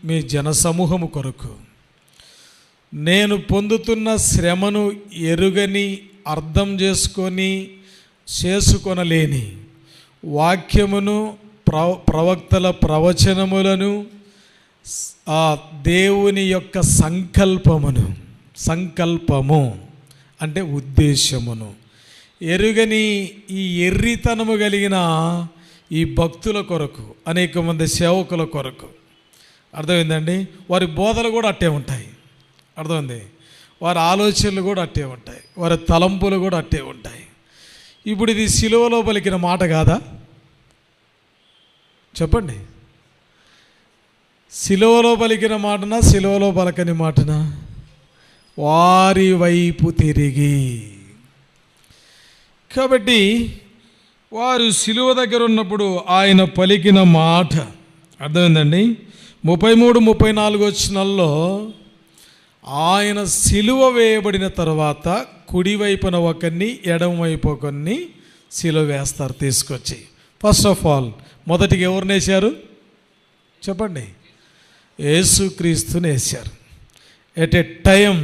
మీ జనసమూహము కొరకు, నేను పొందుతున్న శ్రమను ఎరుగని, అర్థం చేసుకొనలేని వాక్యమును, ప్రవక్తల ప్రవచనములను, ఆ దేవుని యొక్క సంకల్పము అంటే ఉద్దేశమును ఎరుగని ఈ ఎర్రితనము కలిగిన ఈ భక్తుల కొరకు, అనేక మంది సేవకుల కొరకు. అర్థమైందండి? వారి బోధలు కూడా అట్టే ఉంటాయి. అర్థమైంది? వారి ఆలోచనలు కూడా అట్టే ఉంటాయి, వారి తలంపులు కూడా అట్టే ఉంటాయి. ఇప్పుడు ఇది సిలువలో పలికిన మాట కాదా? చెప్పండి. సిలువలో పలికిన మాటనా, సిలువలో పలకని మాటనా? వారి వైపు తిరిగి. కాబట్టి వారు సిలువ దగ్గర ఉన్నప్పుడు ఆయన పలికిన మాట అర్థమైందండి. 33-34 వచనాల్లో ఆయన సిలువ వేయబడిన తర్వాత కుడివైపున ఒకరిని, ఎడమవైపు ఒకరిని సిలువ వేస్తారు తీసుకొచ్చి. ఫస్ట్ ఆఫ్ ఆల్ మొదటిగా ఎవరిని వేశారు చెప్పండి? యేసుక్రీస్తుని వేశారు. ఎట్ ఎ టైం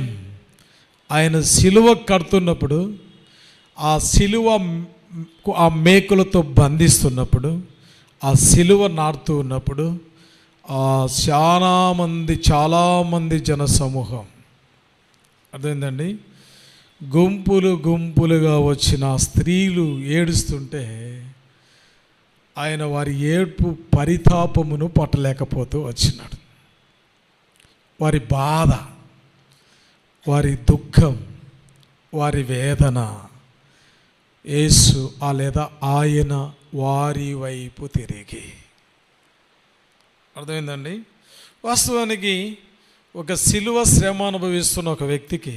ఆయన సిలువ కడుతున్నప్పుడు, ఆ సిలువ ఆ మేకులతో బంధిస్తున్నప్పుడు, ఆ సిలువ నాటుతూ ఉన్నప్పుడు చాలామంది జనసమూహం అర్థమైందండి, గుంపులుగా వచ్చిన స్త్రీలు ఏడుస్తుంటే ఆయన వారి ఏడ్పు పరితాపమును పట్టలేకపోతూ వచ్చినాడు. వారి బాధ, వారి దుఃఖం, వారి వేదన యేసు లేదా ఆయన వారి వైపు తిరిగి. అర్థమైందండి? వాస్తవానికి ఒక సిలువ శ్రమ అనుభవిస్తున్న ఒక వ్యక్తికి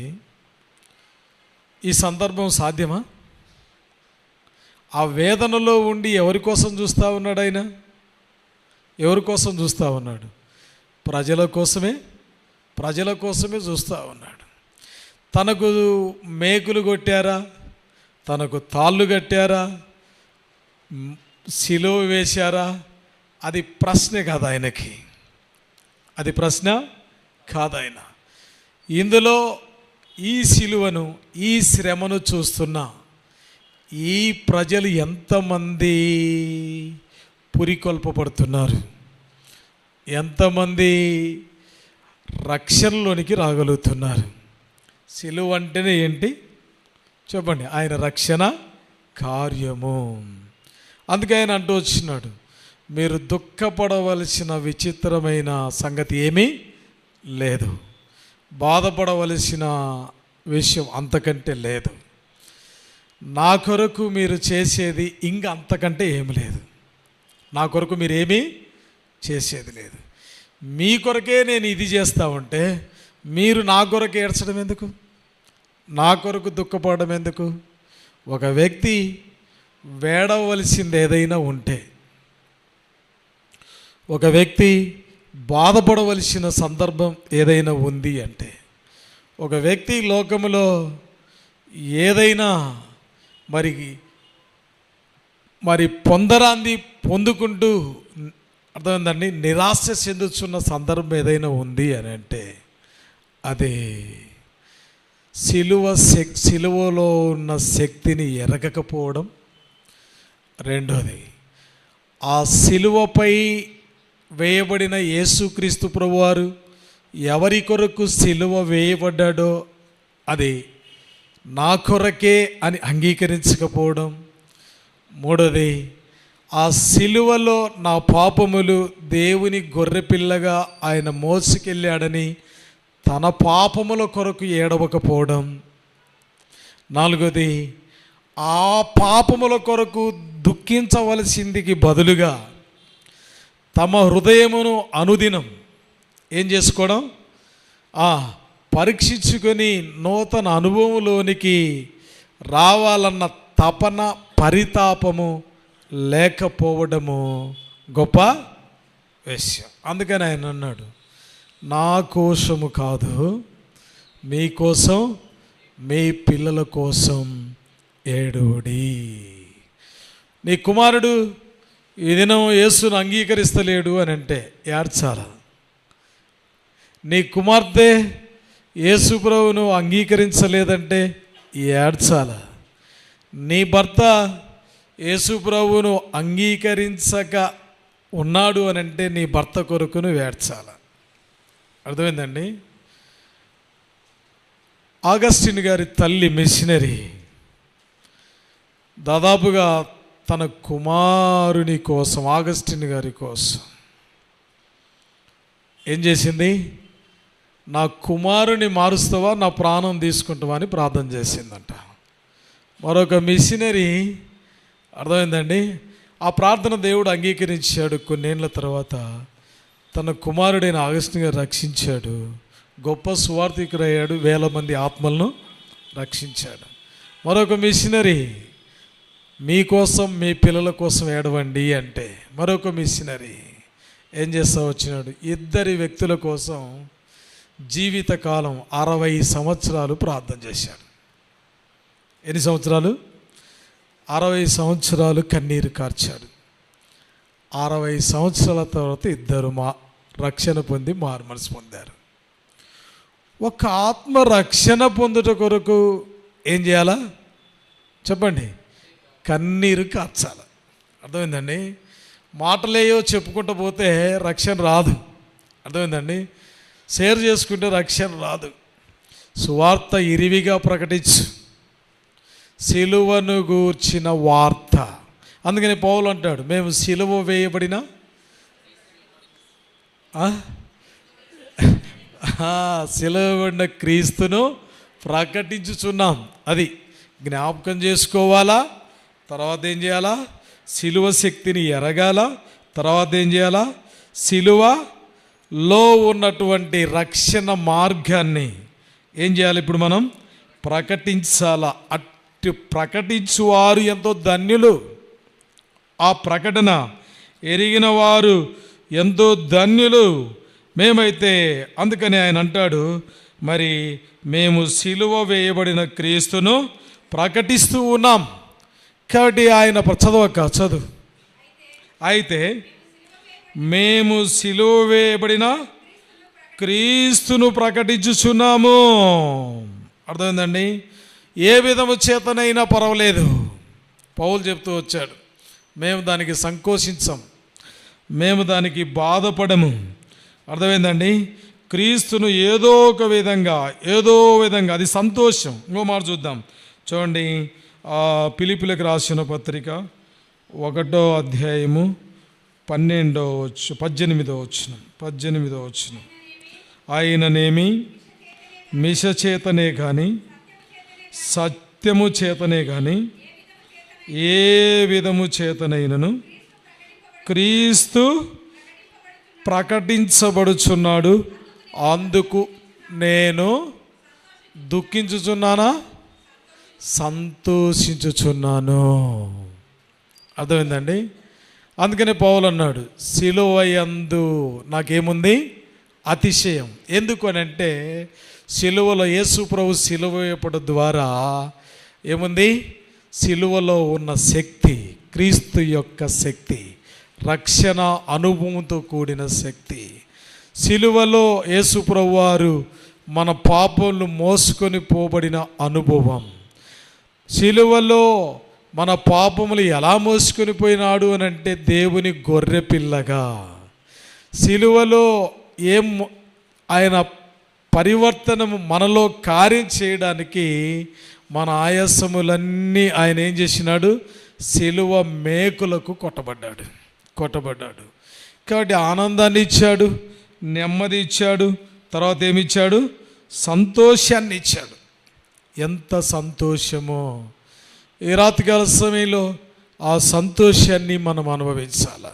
ఈ సందర్భం సాధ్యమా? ఆ వేదనలో ఉండి ఎవరి కోసం చూస్తూ ఉన్నాడు ఆయన? ఎవరి కోసం చూస్తూ ఉన్నాడు? ప్రజల కోసమే చూస్తూ ఉన్నాడు. తనకు మేకులు కొట్టారా, తనకు తాళ్ళు కట్టారా, సిలువ వేశారా, అది ప్రశ్నే కాదు ఆయనకి. అది ప్రశ్న కాదు. ఆయన ఇందులో ఈ సిలువను, ఈ శ్రమను చూస్తున్న ఈ ప్రజలు ఎంతమంది పురికొల్పబడుతున్నారు, ఎంతమంది రక్షణలోనికి రాగలుగుతున్నారు. సిలువ అంటేనే ఏంటి? చెప్పండి, ఆయన రక్షణ కార్యము. అందుకే ఆయన అంటూ వచ్చినాడు, మీరు దుఃఖపడవలసిన విచిత్రమైన సంగతి ఏమీ లేదు, బాధపడవలసిన విషయం అంతకంటే లేదు. నా కొరకు మీరు చేసేది ఇంక అంతకంటే ఏమి లేదు. నా కొరకు మీరేమీ చేసేది లేదు. మీ కొరకే నేను ఇది చేస్తా ఉంటే మీరు నా కొరకు ఏడ్చడం ఎందుకు, నా కొరకు దుఃఖపడడం ఎందుకు? ఒక వ్యక్తి వేడవలసింది ఏదైనా ఉంటే, ఒక వ్యక్తి బాధపడవలసిన సందర్భం ఏదైనా ఉంది అంటే, ఒక వ్యక్తి లోకములో ఏదైనా మరి పొందరాంది పొందుకుంటూ అర్థమైందండి నిరాశ చెందుతున్న సందర్భం ఏదైనా ఉంది అని అంటే అది సిలువలో ఉన్న శక్తిని ఎరగకపోవడం. రెండోది, ఆ సిలువపై వేయబడిన యేసుక్రీస్తు ప్రభువారు ఎవరి కొరకు సిలువ వేయబడ్డాడో అది నా కొరకే అని అంగీకరించకపోవడం. మూడోది, ఆ సిలువలో నా పాపములు దేవుని గొర్రెపిల్లగా ఆయన మోసుకెళ్ళాడని తన పాపముల కొరకు ఏడవకపోవడం. నాలుగోది, ఆ పాపముల కొరకు దుఃఖించవలసిందికి బదులుగా తమ హృదయమును అనుదినం ఏం చేసుకోవడం, పరీక్షించుకొని నూతన అనుభవంలోనికి రావాలన్న తపన పరితాపము లేకపోవడము గొప్ప విషయం. అందుకని ఆయన అన్నాడు, నా కోసము కాదు, మీకోసం మీ పిల్లల కోసం ఏడుడి. నీ కుమారుడు ఈ దినం యేసును అంగీకరిస్తలేడు అని అంటే ఏడ్చాలా? నీ కుమార్తె యేసు ప్రభువును అంగీకరించలేదంటే ఏడ్చాలా? నీ భర్త యేసు ప్రభువును అంగీకరించక ఉన్నాడు అని అంటే నీ భర్త కొరకు నువ్వు ఏడ్చాలా? అర్థమైందండి? ఆగస్టిన్ గారి తల్లి మిషనరీ దాదాపుగా తన కుమారుని కోసం, ఆగస్టిన్ గారి కోసం ఏం చేసింది? నా కుమారుని మారుస్తావా, నా ప్రాణం తీసుకుంటావా అని ప్రార్థన చేసిందంట. మరొక మిషనరీ అర్థమైందండి, ఆ ప్రార్థన దేవుడు అంగీకరించాడు. కొన్నేళ్ల తర్వాత తన కుమారుడైన ఆగస్టిన్ గారు రక్షించాడు. గొప్ప సువార్థికుడయ్యాడు, 1000 మంది ఆత్మలను రక్షించాడు. మరొక మిషనరీ మీకోసం మీ పిల్లల కోసం ఏడవండి అంటే మరొక మిషనరీ ఏం చేస్తా వచ్చినాడు? 2 వ్యక్తుల కోసం జీవితకాలం 60 సంవత్సరాలు ప్రార్థన చేశాడు. ఎన్ని సంవత్సరాలు? 60 సంవత్సరాలు కన్నీరు కార్చాడు. 60 సంవత్సరాల తర్వాత 2 రక్షణ పొంది మారుమనసు పొందారు. ఒక ఆత్మ రక్షణ పొందుట కొరకు ఏం చేయాలా చెప్పండి? కన్నీరు కార్చాలి. అర్థమైందండి? మాటలేయో చెప్పుకుంటూ పోతే రక్షణ రాదు. అర్థమైందండి? షేర్ చేసుకుంటే రక్షణ రాదు. సువార్త ఇరివిగా ప్రకటించు, సిలువను గూర్చిన వార్త. అందుకని పౌలు అంటాడు, మేము సిలువ వేయబడిన సిలువబడిన క్రీస్తును ప్రకటించుచున్నాం. అది జ్ఞాపకం చేసుకోవాలా. తర్వాత ఏం చేయాలా? సిలువ శక్తిని ఎరగాల. తర్వాత ఏం చేయాలా? సిలువలో ఉన్నటువంటి రక్షణ మార్గాన్ని ఏం చేయాలి? ఇప్పుడు మనం ప్రకటించాలా. అట్టి ప్రకటించువారు ఎంతో ధన్యులు. ఆ ప్రకటన ఎరిగిన వారు ఎంతో ధన్యులు మేమైతే. అందుకని ఆయన అంటాడు, మరి మేము సిలువ వేయబడిన క్రీస్తును ప్రకటిస్తూ ఉన్నాం. కాబట్టి ఆయన చదువు అయితే మేము సిలువ వేయబడిన క్రీస్తును ప్రకటించుచున్నాము. అర్థమైందండి? ఏ విధము చేతనైనా పర్వాలేదు, పౌలు చెప్తూ వచ్చాడు, మేము దానికి సంకోచించం, మేము దానికి బాధపడము. అర్థమైందండి? క్రీస్తును ఏదో విధంగా అది సంతోషం. ఇంకో మాట చూద్దాం, చూడండి, ఫిలిప్పీలకు రాసిన పత్రిక 1వ అధ్యాయము 18వ వచనం. ఆయననేమి మిష చేతనే కానీ సత్యము చేతనే కానీ ఏ విధము చేతనైనను క్రీస్తు ప్రకటించబడుచున్నాడు, అందుకు నేను దుఃఖించుచున్నానా, సంతోషించుచున్నాను. అర్థమైందండి? అందుకనే పౌలు అన్నాడు, సిలువయందు నాకేముంది, అతిశయం. ఎందుకు అని అంటే సిలువలో యేసు ప్రభు సిలువ వేయపడం ద్వారా ఏముంది, సిలువలో ఉన్న శక్తి, క్రీస్తు యొక్క శక్తి, రక్షణ అనుభవంతో కూడిన శక్తి. సిలువలో యేసు ప్రభు వారు మన పాపములు మోసుకొని పోబడిన అనుభవం. సిలువలో మన పాపములు ఎలా మోసుకొని పోయినాడు అని అంటే దేవుని గొర్రె పిల్లగా. సిలువలో ఆయన పరివర్తనము మనలో కార్యం చేయడానికి మన ఆయాసములన్నీ ఆయన ఏం చేసినాడు, సిలువ మేకులకు కొట్టబడ్డాడు. కాబట్టి ఆనందాన్ని ఇచ్చాడు, నెమ్మది ఇచ్చాడు, తర్వాత ఏమిచ్చాడు, సంతోషాన్ని ఇచ్చాడు. ఎంత సంతోషమో! ఈ రాత్రికాల సమయంలో ఆ సంతోషాన్ని మనం అనుభవించాలి.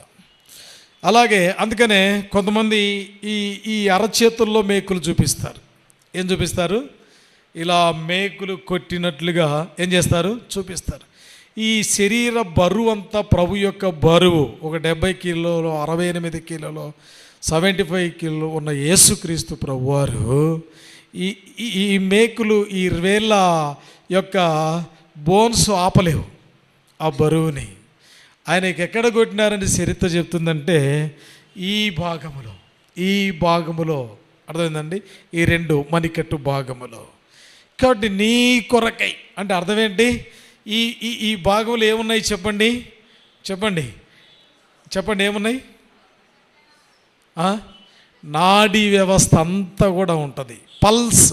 అలాగే అందుకనే కొంతమంది ఈ అరచేతుల్లో మేకులు చూపిస్తారు. ఏం చూపిస్తారు? ఇలా మేకులు కొట్టినట్లుగా ఏం చేస్తారు, చూపిస్తారు. ఈ శరీర బరువు అంతా ప్రభు యొక్క బరువు. ఒక 70 కిలోలు, 68 కిలోలు, 75 కిలో ఉన్న యేసుక్రీస్తు ప్రభు వారు ఈ మేకులు, ఈ వేళ్ళ యొక్క బోన్స్ ఆపలేవు ఆ బరువుని. ఆయనకి ఎక్కడ కొట్టినారని చరిత్ర చెప్తుందంటే ఈ భాగములో అర్థమైందండి, ఈ 2 మణికట్టు భాగములో. కాబట్టి నీ కొరకై అంటే అర్థం ఏంటి, ఈ భాగంలో ఏమున్నాయి చెప్పండి ఏమున్నాయి? నాడీ వ్యవస్థ అంతా కూడా ఉంటుంది. పల్స్,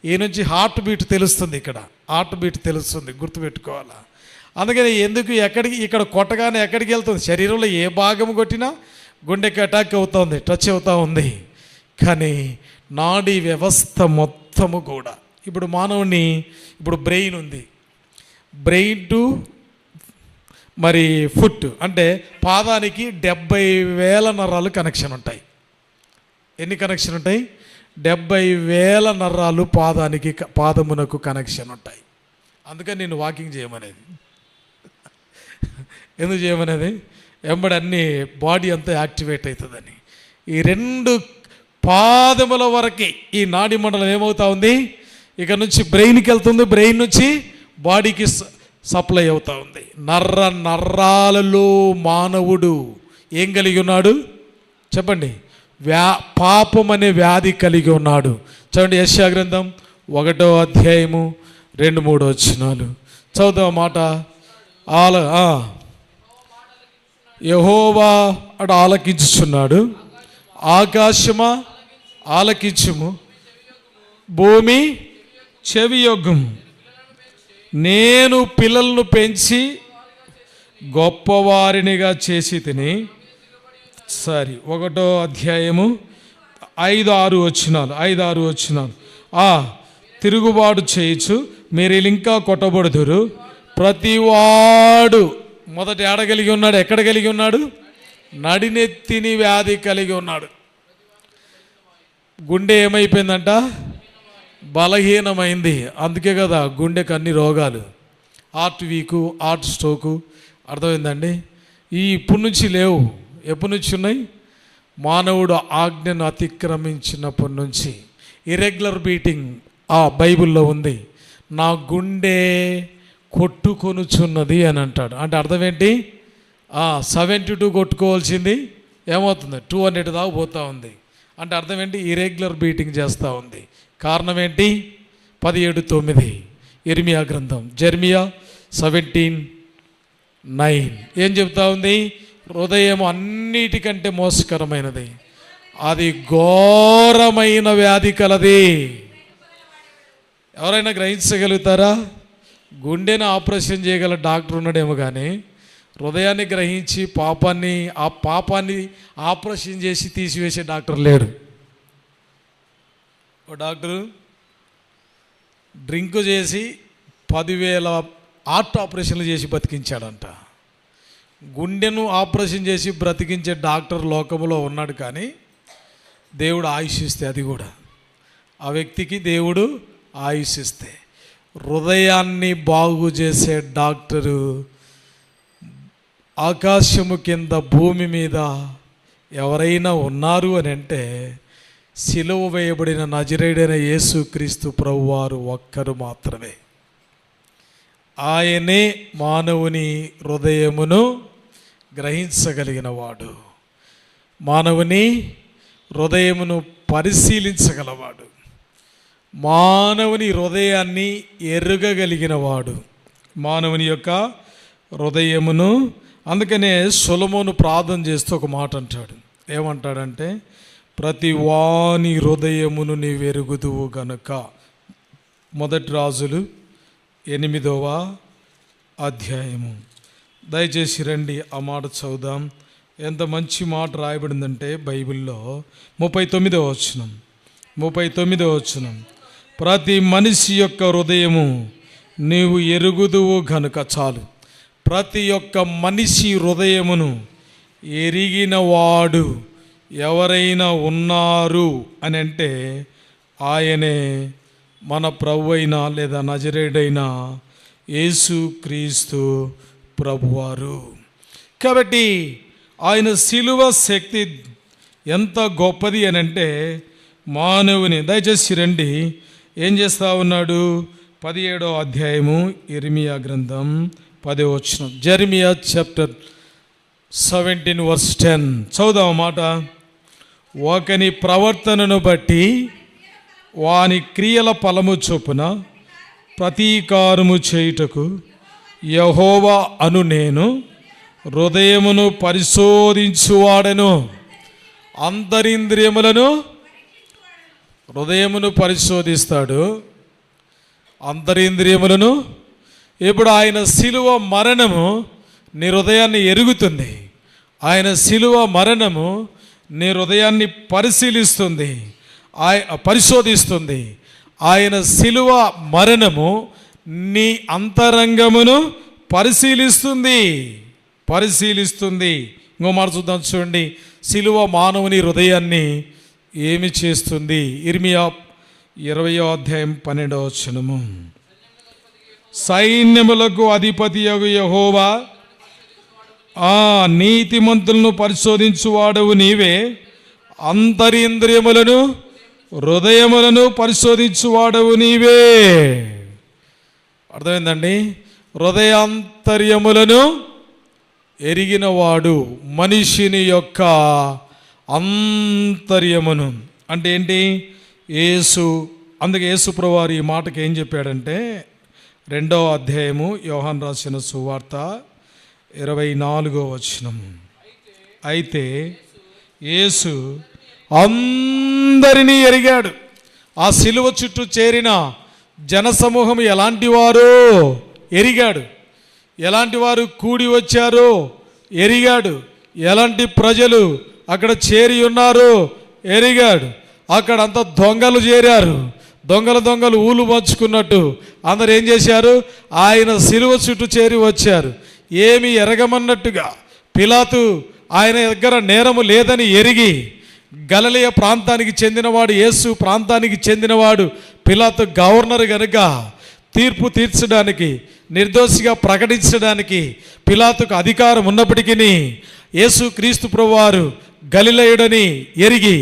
ఈ నుంచి హార్ట్ బీట్ తెలుస్తుంది. ఇక్కడ హార్ట్ బీట్ తెలుస్తుంది, గుర్తుపెట్టుకోవాలా. అందుకని ఎందుకు ఇక్కడ కొట్టగానే ఎక్కడికి వెళ్తుంది? శరీరంలో ఏ భాగం కొట్టినా గుండెకి అటాక్ అవుతుంది, టచ్ అవుతూ ఉంది. కానీ నాడీ వ్యవస్థ మొత్తము కూడా ఇప్పుడు మానవుని, ఇప్పుడు బ్రెయిన్ ఉంది, బ్రెయిన్ టు మరి ఫుట్ అంటే పాదానికి 70,000 నరాలు కనెక్షన్ ఉంటాయి. ఎన్ని కనెక్షన్ ఉంటాయి? 70,000 నరాలు పాదమునకు కనెక్షన్ ఉంటాయి. అందుకని నేను వాకింగ్ చేయమనేది. ఎందుకు చేయమనేది? వెంబడి అన్ని బాడీ అంతా యాక్టివేట్ అవుతుందని. ఈ 2 పాదముల వరకే ఈ నాడి మండలం ఏమవుతా ఉంది, ఇక నుంచి బ్రెయిన్కి వెళ్తుంది, బ్రెయిన్ నుంచి బాడీకి సప్లై అవుతూ ఉంది. నరాలలో మానవుడు ఏం కలిగి ఉన్నాడు చెప్పండి? పాపం అనే వ్యాధి కలిగి ఉన్నాడు. చూడండి, యెషయా గ్రంథం 1వ అధ్యాయము 2-3 వచనాలు చదువుతాం మాట. యెహోవా అటు ఆలకించుచున్నాడు, ఆకాశమా ఆలకించుము, భూమి చెవియొగ్గుము. నేను పిల్లలను పెంచి గొప్పవారినిగా చేసి తిని. సరే, 1వ అధ్యాయము 5-6 వచనాలు. తిరుగుబాటు చేయొచ్చు, మీరు ఇంకా కొట్టబడుదురు. ప్రతివాడు మొదట ఎక్కడ కలిగి ఉన్నాడు? నడినెత్తిని వ్యాధి కలిగి ఉన్నాడు. గుండె ఏమైపోయిందంట? బలహీనమైంది. అందుకే కదా గుండెకు అన్ని రోగాలు, హార్ట్ వీకు, హార్ట్ స్ట్రోకు. అర్థమైందండి? ఇప్పటి నుంచి లేవు. ఎప్పటి నుంచి ఉన్నాయి? మానవుడు ఆజ్ఞను అతిక్రమించినప్పటి నుంచి. ఇర్రెగ్యులర్ బీటింగ్ బైబిల్లో ఉంది. నా గుండె కొట్టుకొనుచున్నది అని అంటాడు. అంటే అర్థం ఏంటి? 72 కొట్టుకోవాల్సింది ఏమవుతుంది? 200 దాకా పోతూ ఉంది. అంటే అర్థం ఏంటి? ఇర్రెగ్యులర్ బీటింగ్ చేస్తూ ఉంది. కారణం ఏంటి? 17:9 ఇర్మియా గ్రంథం, జెర్మియా 17:9 ఏం చెప్తా ఉంది? హృదయం అన్నిటికంటే మోసకరమైనది, అది ఘోరమైన వ్యాధి కలది. ఎవరైనా గ్రహించగలుగుతారా? గుండెను ఆపరేషన్ చేయగల డాక్టర్ ఉన్నాడేమో కానీ హృదయాన్ని గ్రహించి ఆ పాపాన్ని ఆపరేషన్ చేసి తీసివేసే డాక్టర్ లేడు. ఓ డాక్టరు డ్రింక్ చేసి 10,000 హార్ట్ ఆపరేషన్లు చేసి బతికించాడంట. గుండెను ఆపరేషన్ చేసి బ్రతికించే డాక్టర్ లోకంలో ఉన్నాడు, కానీ దేవుడు ఆయుష్ ఇస్తే, అది కూడా ఆ వ్యక్తికి దేవుడు ఆయుష్ ఇస్తే, హృదయాన్ని బాగు చేసే డాక్టరు ఆకాశము కింద భూమి మీద ఎవరైనా ఉన్నారు అని అంటే సిలువ వేయబడిన నజరేయుడైన యేసుక్రీస్తు ప్రభువారు ఒక్కరు మాత్రమే. ఆయనే మానవుని హృదయమును గ్రహించగలిగిన వాడు, మానవుని హృదయమును పరిశీలించగలవాడు, మానవుని హృదయాన్ని ఎరుగగలిగిన వాడు, మానవుని యొక్క హృదయమును. అందుకనే సొలొమోను ప్రార్థన చేస్తూ ఒక మాట అంటాడు. ఏమంటాడంటే, ప్రతి వాని హృదయమును నీవెరుగుదువు గనుక. మొదటి రాజులు 8వ అధ్యాయము. దయచేసి రండి ఆ మాట చదువుదాం. ఎంత మంచి మాట రాయబడిందంటే బైబిల్లో 39వ వచనం. ప్రతి మనిషి యొక్క హృదయము నీవు ఎరుగుదువు గనుక. చాలు. ప్రతి ఒక్క మనిషి హృదయమును ఎరిగిన వాడు ఎవరైనా ఉన్నారు అని అంటే ఆయనే మన ప్రభువైన లేదా నజరేయుడైన యేసుక్రీస్తు ప్రభువారు. కాబట్టి ఆయన శిలువ శక్తి ఎంత గొప్పది అని అంటే మానవుని. దయచేసి రండి, ఏం చేస్తూ ఉన్నాడు? 17వ అధ్యాయము ఇర్మియా గ్రంథం 10వ వచనం. జెర్మియా చాప్టర్ 17:10 చదువుదాం మాట. ఒకని ప్రవర్తనను బట్టి వాని క్రియల ఫలము చొప్పున ప్రతీకారము చేయుటకు యెహోవా అను నేను హృదయమును పరిశోధించువాడను. అంతరింద్రియములను హృదయమును పరిశోధిస్తాడు, అంతరింద్రియములను. ఇప్పుడు ఆయన శిలువ మరణము నీ హృదయాన్ని ఎరుగుతుంది. ఆయన శిలువ మరణము నీ హృదయాన్ని పరిశోధిస్తుంది. ఆయన శిలువ మరణము నీ అంతరంగమును పరిశీలిస్తుంది. ఇంకో మాట చూద్దాం, చూడండి. శిలువ మానవుని హృదయాన్ని ఏమి చేస్తుంది? ఇర్మియా 20వ అధ్యాయం 12వ వచనము. సైన్యములకు అధిపతియగు యెహోవా, నీతిమంతులను పరిశోధించువాడవు నీవే, అంతరింద్రియములను హృదయములను పరిశోధించువాడవు నీవే. అర్థమైందండి? హృదయాంతర్యములను ఎరిగినవాడు, మనిషిని యొక్క అంతర్యమును అంటే ఏంటి? యేసు. అందుకే యేసు ప్రభువారు ఈ మాటకి ఏం చెప్పాడంటే 2వ అధ్యాయము యోహాను రాసిన సువార్త 24వ వచనం. అయితే యేసు అందరినీ ఎరిగాడు. ఆ శిలువ చుట్టూ చేరిన జనసమూహం ఎలాంటి వారో ఎరిగాడు, ఎలాంటి వారు కూడి వచ్చారో ఎరిగాడు, ఎలాంటి ప్రజలు అక్కడ చేరి ఉన్నారో ఎరిగాడు. అక్కడ అంతా దొంగలు చేరారు. దొంగలు ఊలు పంచుకున్నట్టు అందరు ఏం చేశారు? ఆయన శిలువ చుట్టూ చేరి వచ్చారు. ఏమి ఎరగమన్నట్టుగా పిలాతు ఆయన దగ్గర నేరము లేదని ఎరిగి, గలిలయ ప్రాంతానికి చెందినవాడు, యేసు ప్రాంతానికి చెందినవాడు, పిలాతు గవర్నర్ గనుక తీర్పు తీర్చడానికి, నిర్దోషిగా ప్రకటించడానికి పిలాతుకు అధికారం ఉన్నప్పటికీ యేసు క్రీస్తు ప్రభువారు గలిలయుడని ఎరిగి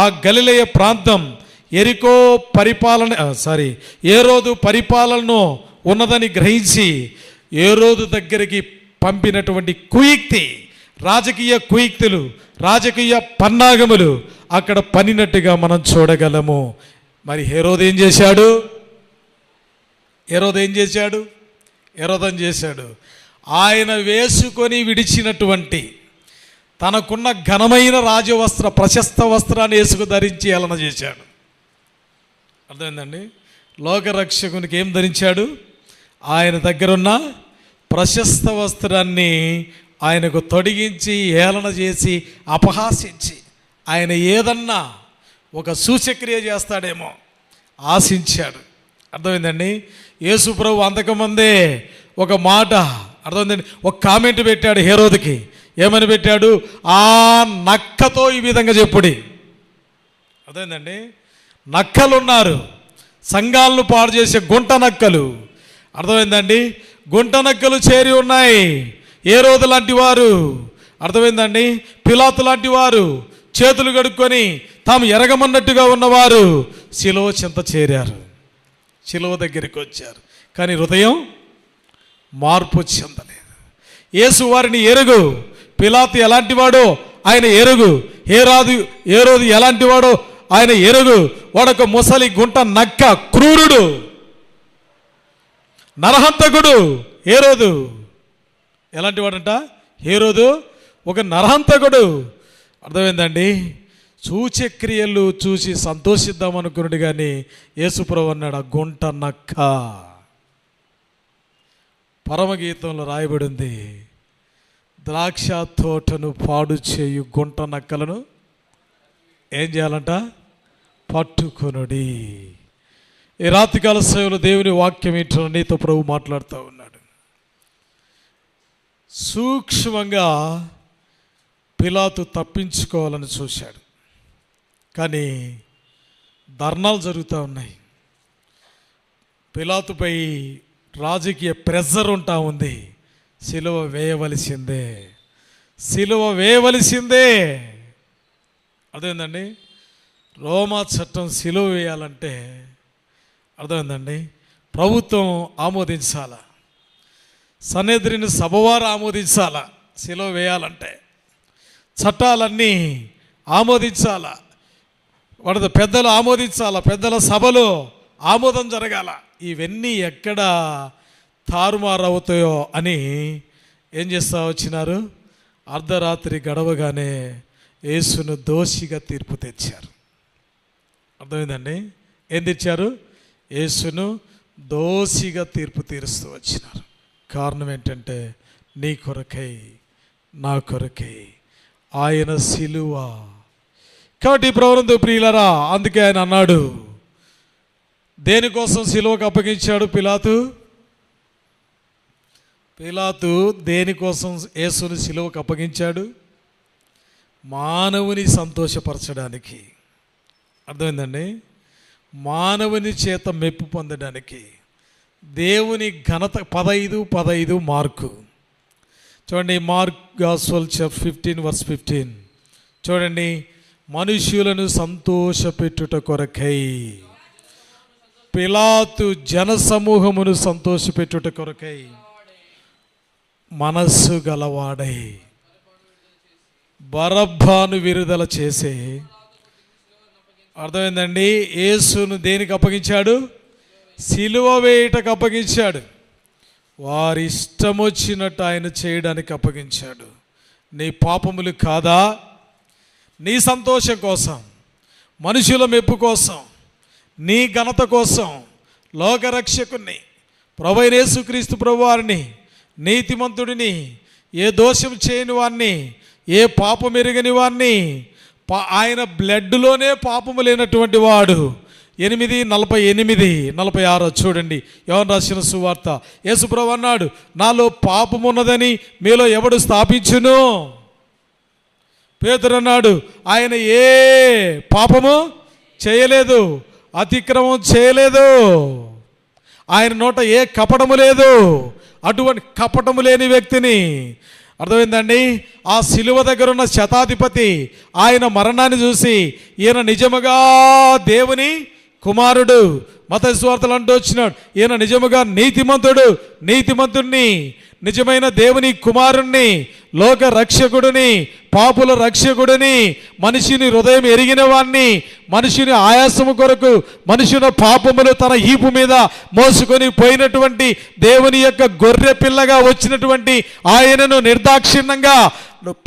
ఆ గలిలయ ప్రాంతం ఏరోదు పరిపాలనలో ఉన్నదని గ్రహించి ఏరోదు దగ్గరికి పంపినటువంటి కుయుక్తి, రాజకీయ కుయుక్తులు, రాజకీయ పన్నాగములు అక్కడ పనినట్టుగా మనం చూడగలము. మరి హేరోదు ఏం చేశాడు? హేరోదం చేశాడు. ఆయన వేసుకొని విడిచినటువంటి తనకున్న ఘనమైన రాజవస్త్ర, ప్రశస్త వస్త్రాన్ని వేసుకు ధరించి ఏలన చేశాడు. అర్థమైందండి? లోకరక్షకునికి ఏం ధరించాడు? ఆయన దగ్గరున్న ప్రశస్త వస్త్రాన్ని ఆయనకు తొడిగించి హేళన చేసి అపహాసించి ఆయన ఏదన్నా ఒక సూచక్రియ చేస్తాడేమో ఆశించాడు. అర్థమైందండి? యేసు ప్రభు అంతకుముందే ఒక మాట, అర్థమైందండి, ఒక కామెంట్ పెట్టాడు హేరోదుకి. ఏమని పెట్టాడు? ఆ నక్కతో ఈ విధంగా చెప్పుడి. అర్థమైందండి? నక్కలున్నారు, సంఘాలను పాడు చేసే గుంట నక్కలు. అర్థమైందండి? గుంట నక్కలు చేరి ఉన్నాయి. హేరోదు లాంటి వారు, అర్థమైందండి, పిలాతు లాంటి వారు చేతులు కడుక్కొని తాము ఎరగమన్నట్టుగా ఉన్నవారు శిలువ చెంత చేరారు, శిలువ దగ్గరికి వచ్చారు. కానీ హృదయం మార్పు చెందలేదు. యేసు వారిని ఎరుగు. పిలాతు ఎలాంటి వాడో ఆయన ఎరుగు. హేరోదు ఎలాంటి వాడో ఆయన ఎరుగు. వాడొక ముసలి గుంట నక్క, క్రూరుడు, నరహంతకుడు. హేరోదు ఎలాంటి వాడంట? హేరోదు ఒక నరహంతకుడు. అర్థమైందండి? సూచక్రియలు చూసి సంతోషిద్దాం అనుకున్నాడు, కానీ యేసుప్రభు అన్నాడు, ఆ గుంట నక్క. పరమగీతంలో రాయబడి ఉంది, ద్రాక్ష తోటను పాడు చేయు గుంట నక్కలను ఏం చేయాలంట? పట్టుకొనుడి. ఈ రాత్రికాల సమయంలో దేవుని వాక్యం ఏంటో నీతో ప్రభు మాట్లాడుతూ ఉన్నాడు. సూక్ష్మంగా పిలాతు తప్పించుకోవాలని చూశాడు, కానీ ధర్నాలు జరుగుతూ ఉన్నాయి. పిలాతుపై రాజకీయ ప్రెజర్ ఉంటా ఉంది. సిలువ వేయవలసిందే, సిలువ వేయవలసిందే. అదేందండి? రోమా చట్టం సిలువ వేయాలంటే, అర్థమైందండి, ప్రభుత్వం ఆమోదించాల, సన్నిధిని సభవారు ఆమోదించాల. సిలువ వేయాలంటే చట్టాలన్నీ ఆమోదించాల, వాడు పెద్దలు ఆమోదించాల, పెద్దల సభలో ఆమోదం జరగాల. ఇవన్నీ ఎక్కడ తారుమారవుతాయో అని ఏం చేస్తా వచ్చినారు? అర్ధరాత్రి గడవగానే యేసును దోషిగా తీర్పు తెచ్చారు. అర్థమైందండి? ఏం తెచ్చారు? యేసును దోషిగా తీర్పు తీరుస్తూ వచ్చినారు. కారణం ఏంటంటే, నీ కొరకై నా కొరకై ఆయన సిలువ. కాబట్టి ప్రభువునందు ప్రియులారా, అందుకే ఆయన అన్నాడు, దేనికోసం సిలువకు అప్పగించాడు పిలాతు? పిలాతు దేనికోసం యేసుని సిలువకు అప్పగించాడు? మానవుని సంతోషపరచడానికి. అర్థమైందండి? మానవుని చేత మెప్పు పొందడానికి. దేవుని ఘనత. 15 మార్కు చూడండి, మార్క్ గాస్పెల్ చాప్టర్ 15:15 చూడండి. మనుష్యులను సంతోషపెట్టుట కొరకై పిలాతు జనసమూహమును సంతోషపెట్టుట కొరకై మనస్సు గలవాడై బరబ్బాను విడుదల చేసే. అర్థమైందండి? యేసును దేనికి అప్పగించాడు? సిలువ వేయుటకు అప్పగించాడు. వారి ఇష్టం వచ్చినట్టు ఆయన చేయడానికి అప్పగించాడు. నీ పాపములు కాదా? నీ సంతోషం కోసం, మనుషుల మెప్పు కోసం, నీ ఘనత కోసం లోకరక్షకుణ్ణి ప్రభువైన యేసుక్రీస్తు ప్రభువారిని, నీతిమంతుడిని, ఏ దోషం చేయని వారిని, ఏ పాపం ఎరగని వారిని, ఆయన బ్లడ్లోనే పాపము లేనటువంటి వాడు. 8:48-46 చూడండి, యోహాను రాసిన సువార్త. యేసుప్రభు అన్నాడు, నాలో పాపము ఉన్నదని మీలో ఎవడు స్థాపించును? పేతురు అన్నాడు, ఆయన ఏ పాపము చేయలేదు, అతిక్రమం చేయలేదు, ఆయన నోట ఏ కపటము లేదు. అటువంటి కపటము లేని వ్యక్తిని, అర్థమైందండి, ఆ సిలువ దగ్గర ఉన్న శతాధిపతి ఆయన మరణాన్ని చూసి ఈయన నిజముగా దేవుని కుమారుడు, మత్తయి సువార్తలు అంటూ వచ్చినాడు, ఈయన నిజముగా నీతిమంతుడిని, నిజమైన దేవుని కుమారుణ్ణి, లోక రక్షకుడిని, పాపుల రక్షకుడిని, మనిషిని హృదయం ఎరిగిన వాణ్ణి, మనిషిని ఆయాసము కొరకు మనుషుల పాపములు తన ఈపు మీద మోసుకొని పోయినటువంటి దేవుని యొక్క గొర్రె పిల్లగా వచ్చినటువంటి ఆయనను నిర్దాక్షిణ్యంగా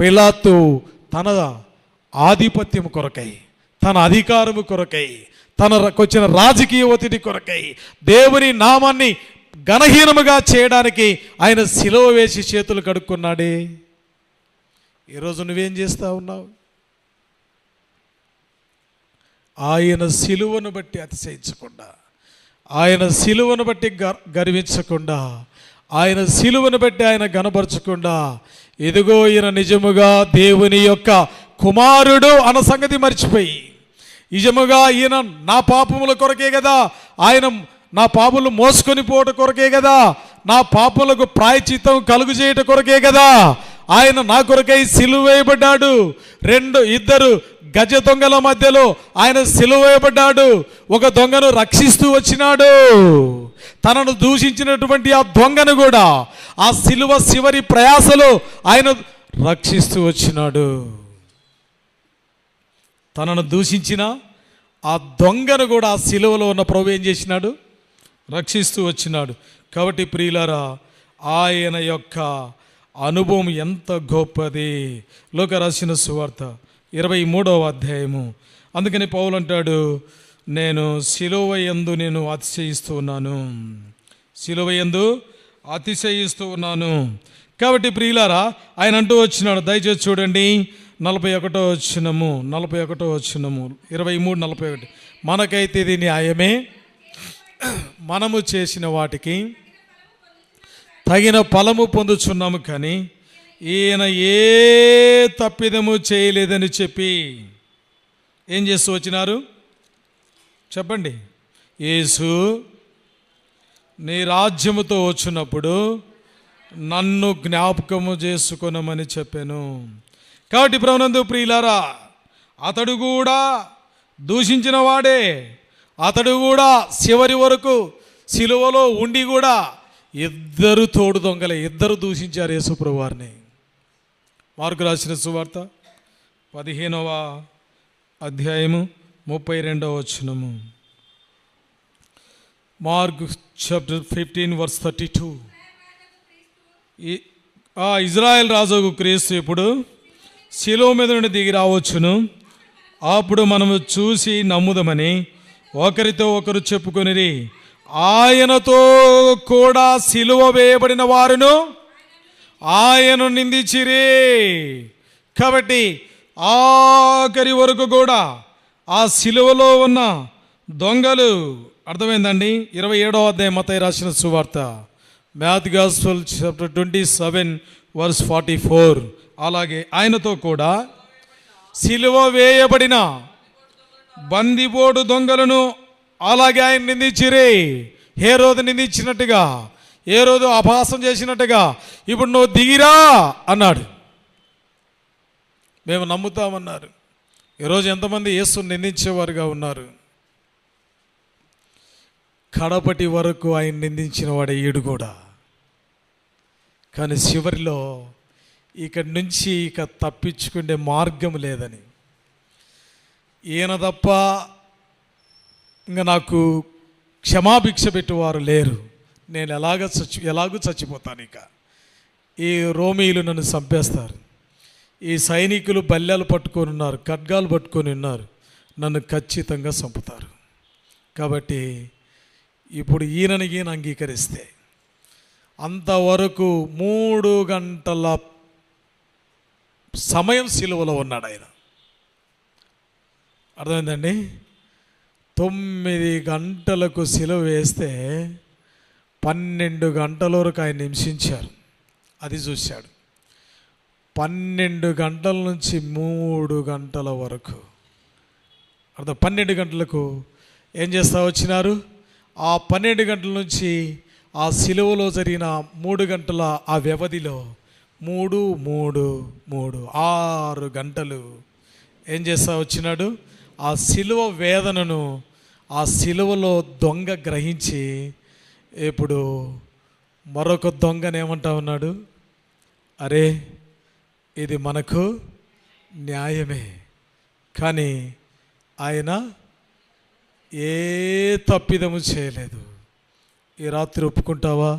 పిలాతు తన ఆధిపత్యం కొరకై, తన అధికారము కొరకై, తనకొచ్చిన రాజకీయ ఒత్తిడి కొరకై, దేవుని నామాన్ని ఘనహీనముగా చేయడానికి ఆయన సిలువ వేసి చేతులు కడుక్కున్నాడే. ఈరోజు నువ్వేం చేస్తూ ఉన్నావు? ఆయన సిలువను బట్టి అతిశయించకుండా, ఆయన సిలువను బట్టి గర్వించకుండా, ఆయన సిలువను బట్టి ఆయన గనపరచకుండా, ఇదిగో ఈయన నిజముగా దేవుని యొక్క కుమారుడు అన్న సంగతి మర్చిపోయి, నిజముగా ఈయన నా పాపముల కొరకే కదా, ఆయన నా పాపములు మోసుకొని పోవట కొరకే కదా, నా పాపములకు ప్రాయశ్చిత్తం కలుగు చేయట కొరకే కదా ఆయన నా కొరకై సిలువ వేయబడ్డాడు. ఇద్దరు గజ దొంగల మధ్యలో ఆయన సిలువ వేయబడ్డాడు. ఒక దొంగను రక్షిస్తూ వచ్చినాడు. తనను దూషించినటువంటి ఆ దొంగను కూడా ఆ సిలువ చివరి ప్రయాసలో ఆయన రక్షిస్తూ వచ్చినాడు. తనను దూషించిన ఆ దొంగను కూడా ఆ సిలువలో ఉన్న ప్రభు ఏం చేసినాడు? రక్షిస్తూ వచ్చినాడు. కాబట్టి ప్రియులారా, ఆయన యొక్క అనుభవం ఎంత గొప్పది. లోక రాసిన సువార్త 23వ అధ్యాయము. అందుకని పౌలు అంటాడు, నేను సిలువ యందు నేను అతిశయిస్తూ ఉన్నాను, సిలువ యందు అతిశయిస్తూ ఉన్నాను. కాబట్టి ప్రియులారా, ఆయన అంటూ వచ్చినాడు. దయచేసి చూడండి 41వ వచనము, 23:41. మనకైతే ఇది న్యాయమే, మనము చేసిన వాటికి తగిన ఫలము పొందుచున్నాము, కానీ ఈయన ఏ తప్పిదము చేయలేదని చెప్పి ఏం చేస్తూ వచ్చినారు? చెప్పండి. యేసు నీ రాజ్యముతో వచ్చినప్పుడు నన్ను జ్ఞాపకము చేసుకొనమని చెప్పాను. కాబట్టి ప్రభునందు ప్రియులారా, అతడు కూడా దూషించిన వాడే, అతడు కూడా చివరి వరకు సిలువలో ఉండి కూడా ఇద్దరు తోడు దొంగలే, ఇద్దరు దూషించారు యేసుప్రభు వారిని. మార్కు రాసిన సువార్త 15వ అధ్యాయము 32వ వచనము. Mark chapter 15:32. ఇజ్రాయెల్ రాజుకు క్రీస్తు ఇప్పుడు శిలువ మీద నుండి దిగి రావచ్చును, అప్పుడు మనము చూసి నమ్ముదమని ఒకరితో ఒకరు చెప్పుకొనిరి. ఆయనతో కూడా సిలువ వేయబడిన వారును ఆయనను నిందించిరి. కాబట్టి ఆఖరి వరకు కూడా ఆ సిలువలో ఉన్న దొంగలు, అర్థమైందండి? 27వ అధ్యాయం మత్తయి రాసిన సువార్త, మాథ్యూ గాస్పెల్ చాప్టర్ 27:44. అలాగే ఆయనతో కూడా సిలువ వేయబడిన బందిపోటు దొంగలను అలాగే ఆయన నిందించిరే. హేరోదు నిందించినట్టుగా, హేరోదు అపహాసం చేసినట్టుగా ఇప్పుడు నువ్వు దిగిరా అన్నాడు. మేము నమ్ముతామన్నారు. ఈరోజు ఎంతమంది యేసుని నిందించేవారుగా ఉన్నారు? కడపటి వరకు ఆయన నిందించిన వాడే ఈడు కూడా. కానీ చివరిలో ఇక్కడి నుంచి ఇక తప్పించుకునే మార్గం లేదని, ఈయన తప్ప ఇంకా నాకు క్షమాభిక్ష పెట్టేవారు లేరు, నేను ఎలాగూ చచ్చిపోతాను, ఇక ఈ రోమీయులు నన్ను చంపేస్తారు, ఈ సైనికులు బల్లెలు పట్టుకొని ఉన్నారు, ఖడ్గాలు పట్టుకొని ఉన్నారు, నన్ను ఖచ్చితంగా చంపుతారు. కాబట్టి ఇప్పుడు ఈయన అంగీకరిస్తే అంతవరకు 3 గంటల సమయం సిలువలో ఉన్నాడు ఆయన. అర్థమైందండి? 9 గంటలకు సిలువ వేస్తే 12 గంటల వరకు ఆయన హింసించారు. అది చూశాడు. 12 గంటల నుంచి 3 గంటల వరకు, 12 గంటలకు ఏం చేస్తూ వచ్చినారు? ఆ 12 గంటల నుంచి ఆ సిలువలో జరిగిన 3 గంటల ఆ వ్యవధిలో 6 గంటలు ఏం చేస్తూ వచ్చినాడు? ఆ సిలువ వేదనను ఆ సిలువలో దొంగ గ్రహించి ఇప్పుడు మరొక దొంగనేమంటా ఉన్నాడు? అరే, ఇది మనకు న్యాయమే, కానీ ఆయన ఏ తప్పిదము చేయలేదు. ఈ రాత్రి ఒప్పుకుంటావా?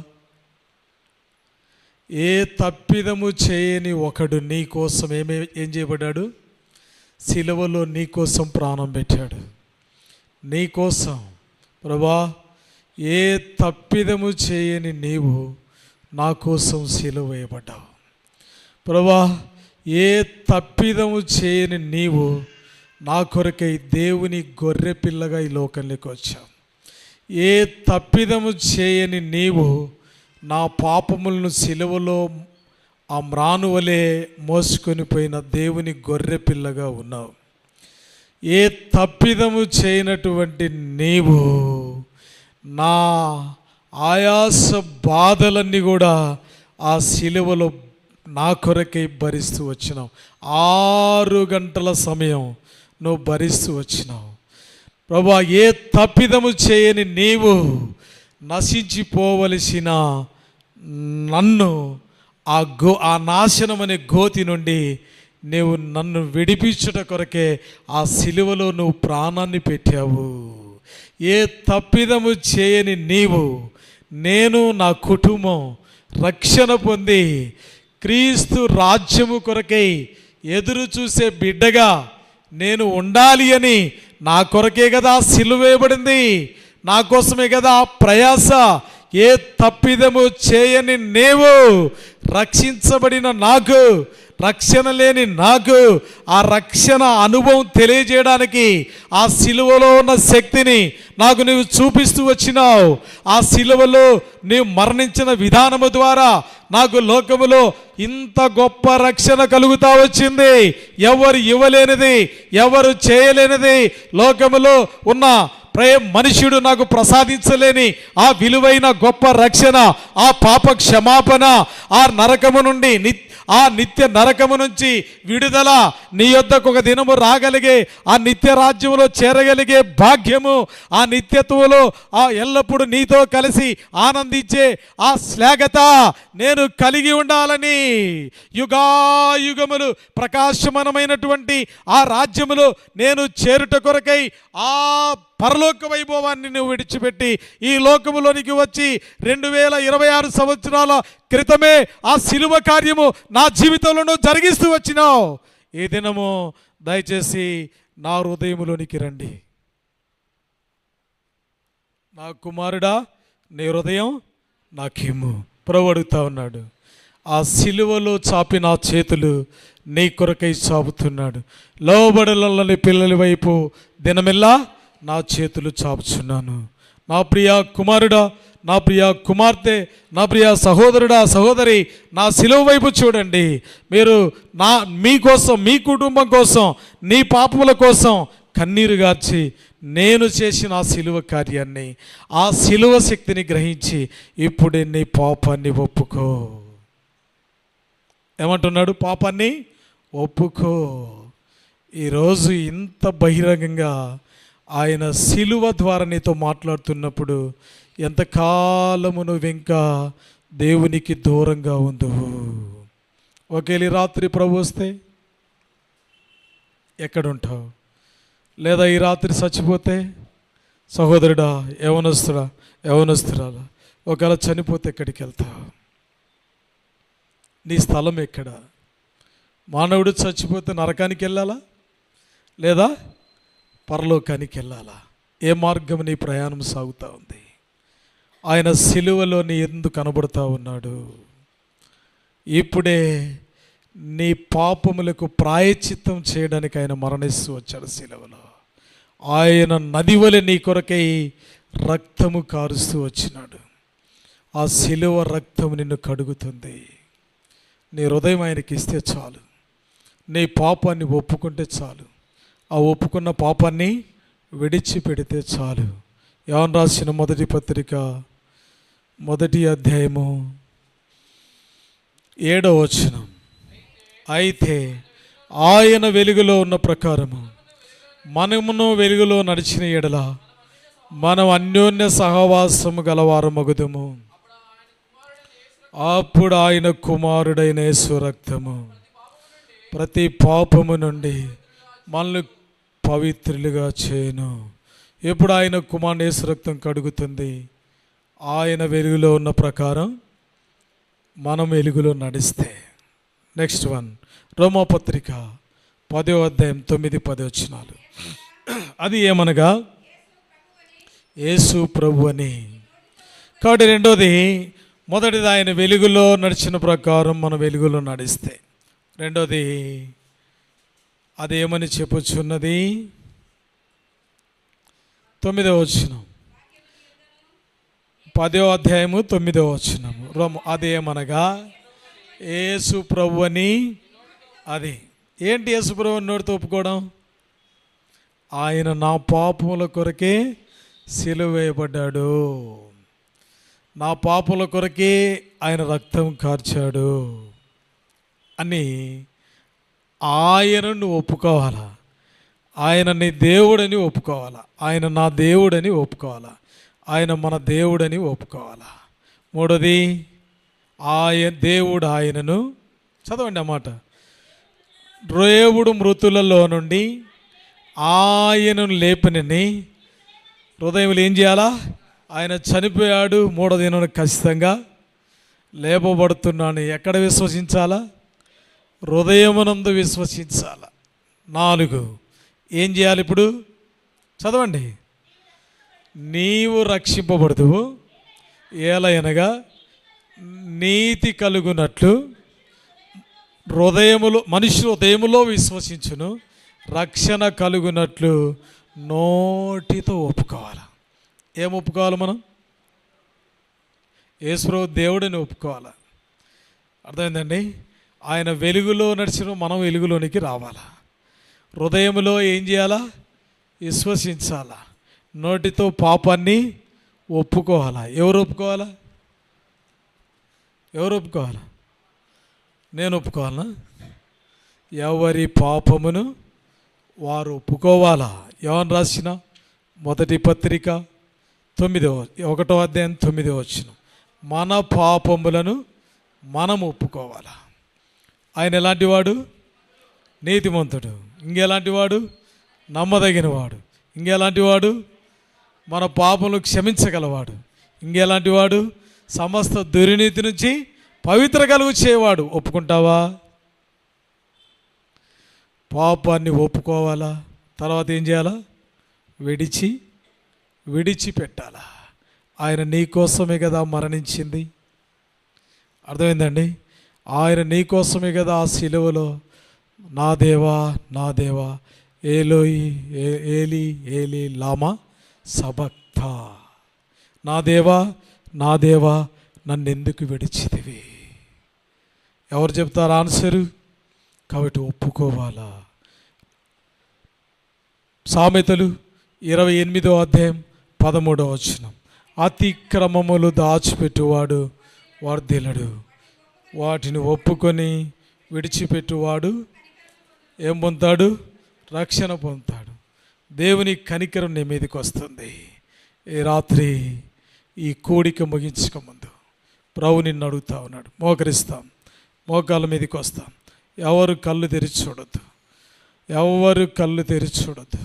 ఏ తప్పిదము చేయని ఒకడు నీ కోసం ఏం చేయబడ్డాడు? సిలువలో నీ కోసం ప్రాణం పెట్టాడు. నీ కోసం, ప్రభా ఏ తప్పిదము చేయని నీవు నా కోసం సిలువ వేయబడ్డావు. ప్రభువా, ఏ తప్పిదము చేయని నీవు నా కొరకై దేవుని గొర్రె పిల్లగా ఈ లోకంలోకి వచ్చావు. ఏ తప్పిదము చేయని నీవు నా పాపములను సిలువలో ఆ మ్రానువలే మోసుకొని పోయిన దేవుని గొర్రె పిల్లగా ఉన్నావు. ఏ తప్పిదము చేయనటువంటి నీవు నా ఆయాస బాధలన్నీ కూడా ఆ సిలువలో నా కొరకై భరిస్తూ వచ్చినావు. 6 గంటల సమయం నువ్వు భరిస్తూ వచ్చినావు. ప్రభువా, ఏ తప్పిదము చేయని నీవు నశించిపోవలసిన నన్ను ఆ నాశనం అనే గోతి నుండి నీవు నన్ను విడిపించుట కొరకే ఆ సిలువలో నువ్వు ప్రాణాన్ని పెట్టావు. ఏ తప్పిదము చేయని నీవు, నేను నా కుటుంబం రక్షణ పొంది క్రీస్తు రాజ్యము కొరకై ఎదురు చూసే బిడ్డగా నేను ఉండాలి అని నా కొరకే కదా సిలువ వేయబడింది, నా కోసమే కదా ప్రయాస. ఏ తప్పిదము చేయని నీవు రక్షించబడిన నాకు, రక్షణ లేని నాకు ఆ రక్షణ అనుభవం తెలియజేయడానికి ఆ సిలువలో ఉన్న శక్తిని నాకు నీవు చూపిస్తూ వచ్చినావు. ఆ సిలువలో నీవు మరణించిన విధానము ద్వారా నాకు లోకములో ఇంత గొప్ప రక్షణ కలుగుతా వచ్చింది. ఎవరు ఇవ్వలేనిది, ఎవరు చేయలేనిది లోకములో ఉన్న మనుష్యుడు నాకు ప్రసాదించలేని ఆ విలువైన గొప్ప రక్షణ, ఆ పాప క్షమాపణ, ఆ నరకము నుండి ఆ నిత్య నరకము నుంచి విడుదల, నీ యొద్దకు ఒక దినము రాగలిగే ఆ నిత్య రాజ్యములో చేరగలిగే భాగ్యము, ఆ నిత్యత్వంలో ఆ ఎల్లప్పుడూ నీతో కలిసి ఆనందించే ఆ శ్లాఘత నేను కలిగి ఉండాలని యుగాయుగములు ప్రకాశమానమైనటువంటి ఆ రాజ్యములో నేను చేరుట కొరకై ఆ పరలోక వైభవాన్ని నువ్వు విడిచిపెట్టి ఈ లోకములోనికి వచ్చి 2026 సంవత్సరాల క్రితమే ఆ సిలువ కార్యము నా జీవితంలో జరిగిస్తూ వచ్చినావు. ఈ దినము దయచేసి నా హృదయములోనికి రండి. నా కుమారుడా, నీ హృదయం నాకేమో ప్రభు అడుగుతా ఉన్నాడు. ఆ సిలువలో చాపిన చేతులు నీ కొరకై చాపుతున్నాడు. లోబడలని పిల్లల వైపు దినమెల్లా నా చేతులు చాపుచున్నాను. నా ప్రియ కుమారుడా, నా ప్రియ కుమార్తె, నా ప్రియ సహోదరుడా, సహోదరి, నా సిలువ వైపు చూడండి. మీరు మీకోసం, మీ కుటుంబం కోసం, నీ పాపముల కోసం కన్నీరు గార్చి నేను చేసిన ఆ సిలువ కార్యాన్ని, ఆ సిలువ శక్తిని గ్రహించి ఇప్పుడే నీ పాపాన్ని ఒప్పుకో. ఏమంటున్నాడు? పాపాన్ని ఒప్పుకో. ఈరోజు ఇంత బహిరంగంగా ఆయన సిలువ ద్వారా నీతో మాట్లాడుతున్నప్పుడు ఎంతకాలము నువ్వు ఇంకా దేవునికి దూరంగా ఉందువు. ఒకేళ రాత్రి ప్రభు వస్తే ఎక్కడుంటావు? లేదా ఈ రాత్రి చచ్చిపోతే, సహోదరుడా, యవనస్తుడా, యవనస్తురాలా, ఒకవేళ చనిపోతే ఎక్కడికి వెళ్తావు? నీ స్థలం ఎక్కడ? మానవుడు చచ్చిపోతే నరకానికి వెళ్ళాలా లేదా పరలోకానికి వెళ్ళాలా? ఏ మార్గం నీ ప్రయాణం సాగుతూ ఉంది? ఆయన సిలువలో నీ ఎందుకు కనబడుతూ ఉన్నాడు? ఇప్పుడే నీ పాపములకు ప్రాయశ్చిత్తం చేయడానికి ఆయన మరణిస్తూ వచ్చాడు సిలువలో. ఆయన నది వలె నీ కొరకై రక్తము కారుస్తూ వచ్చినాడు. ఆ సిలువ రక్తం నిన్ను కడుగుతుంది. నీ హృదయం ఆయనకి ఇస్తే చాలు. నీ పాపాన్ని ఒప్పుకుంటే చాలు. ఆ ఒప్పుకున్న పాపాన్ని విడిచిపెడితే చాలు. యోహాను రాసిన మొదటి పత్రిక 1వ అధ్యాయము 7వ వచనం. అయితే ఆయన వెలుగులో ఉన్న ప్రకారము మనమును వెలుగులో నడిచిన ఎడల మనం అన్యోన్య సహవాసము గలవారమగుదుము. అప్పుడు ఆయన కుమారుడైన యేసు రక్తము ప్రతి పాపము నుండి మనల్ని పవిత్రులుగా చేయను. ఎప్పుడు ఆయన కుమారుని యేసు రక్తం కడుగుతుంది? ఆయన వెలుగులో ఉన్న ప్రకారం మనం వెలుగులో నడిస్తే. నెక్స్ట్ వన్, రోమాపత్రిక 10వ అధ్యాయం 9-10 వచనాలు. అది ఏమనగా, యేసు ప్రభు అని కాబట్టి రెండోది, మొదటిది ఆయన వెలుగులో నడిచిన ప్రకారం మనం వెలుగులో నడిస్తే, రెండోది అదేమని చెప్పుచున్నది 9వ వచనం, 10వ అధ్యాయము 9వ వచనము. అదేమనగా యేసు ప్రభు అని. అది ఏంటి యేసు ప్రభు అని నోటితో ఒప్పుకోవడం? ఆయన నా పాపముల కొరకే సిలువ వేయబడ్డాడు, నా పాపముల కొరకే ఆయన రక్తం కార్చాడు అని ఆయనను ఒప్పుకోవాలా. ఆయన నీ దేవుడని ఒప్పుకోవాలా, ఆయన నా దేవుడని ఒప్పుకోవాలా, ఆయన మన దేవుడని ఒప్పుకోవాలా. మూడోది, దేవుడు ఆయనను, చదవండి అన్నమాట, దేవుడు మృతులలో నుండి ఆయనను లేపనని హృదయంలో ఏం చేయాలా? ఆయన చనిపోయాడు, మూడో దినం ఖచ్చితంగా లేపబడుతున్నాను. ఎక్కడ విశ్వసించాలా? హృదయమునందు విశ్వసించాల. 4, ఏం చేయాలి ఇప్పుడు? చదవండి. నీవు రక్షింపబడుదువు, ఏలయనగా నీతి కలుగునట్లు మనిషి హృదయములో విశ్వసించును, రక్షణ కలుగునట్లు నోటితో ఒప్పుకోవాలి. ఏం ఒప్పుకోవాలి మనం? యేసు దేవుడిని ఒప్పుకోవాలి. అర్థమైందండి? ఆయన వెలుగులో నడిచిన మనం వెలుగులోనికి రావాలా. హృదయంలో ఏం చేయాలా? విశ్వసించాలా. నోటితో పాపాన్ని ఒప్పుకోవాలా. ఎవరు ఒప్పుకోవాలా? ఎవరు ఒప్పుకోవాలా? నేను ఒప్పుకోవాలా? ఎవరి పాపమును వారు ఒప్పుకోవాలా. యోహాను రాసిన మొదటి పత్రిక 1వ అధ్యాయం 9వ వచనం, మన పాపములను మనం ఒప్పుకోవాలా. ఆయన ఎలాంటి వాడు? నీతిమంతుడు. ఇంకెలాంటి వాడు? నమ్మదగినవాడు. ఇంకెలాంటి వాడు? మన పాపములు క్షమించగలవాడు. ఇంకెలాంటి వాడు? సమస్త దుర్నీతి నుంచి పవిత్ర కలుగు చేయవాడు. ఒప్పుకుంటావా? పాపాన్ని ఒప్పుకోవాలా. తర్వాత ఏం చేయాలా? విడిచిపెట్టాలా. ఆయన నీ కోసమే కదా మరణించింది. అర్థమైందండి? ఆయన నీ కోసమే కదా ఆ సిలువలో నా దేవా నా దేవా ఏలోయి ఏలి ఏలి లామా సబక్తా, నా దేవా నా దేవా నన్నెందుకు విడిచితివి. ఎవరు చెప్తారు ఆన్సరు? కాబట్టి ఒప్పుకోవాలా. సామెతలు 28వ అధ్యాయం 13వ వచనం, అతిక్రమములు దాచిపెట్టువాడు వర్ధిల్లడు, వాటిని ఒప్పుకొని విడిచిపెట్టువాడు ఏం పొందుతాడు? రక్షణ పొందుతాడు. దేవుని కనికరం నీ మీదకి వస్తుంది. ఈ రాత్రి ఈ కోడిక ముగించక ముందు ప్రభు నిన్ను అడుగుతా ఉన్నాడు. మోకరిస్తాం, మోకాళ్ళ మీదకి వస్తాం. ఎవరు కళ్ళు తెరిచి చూడొద్దు, ఎవరు కళ్ళు తెరిచి చూడొద్దు.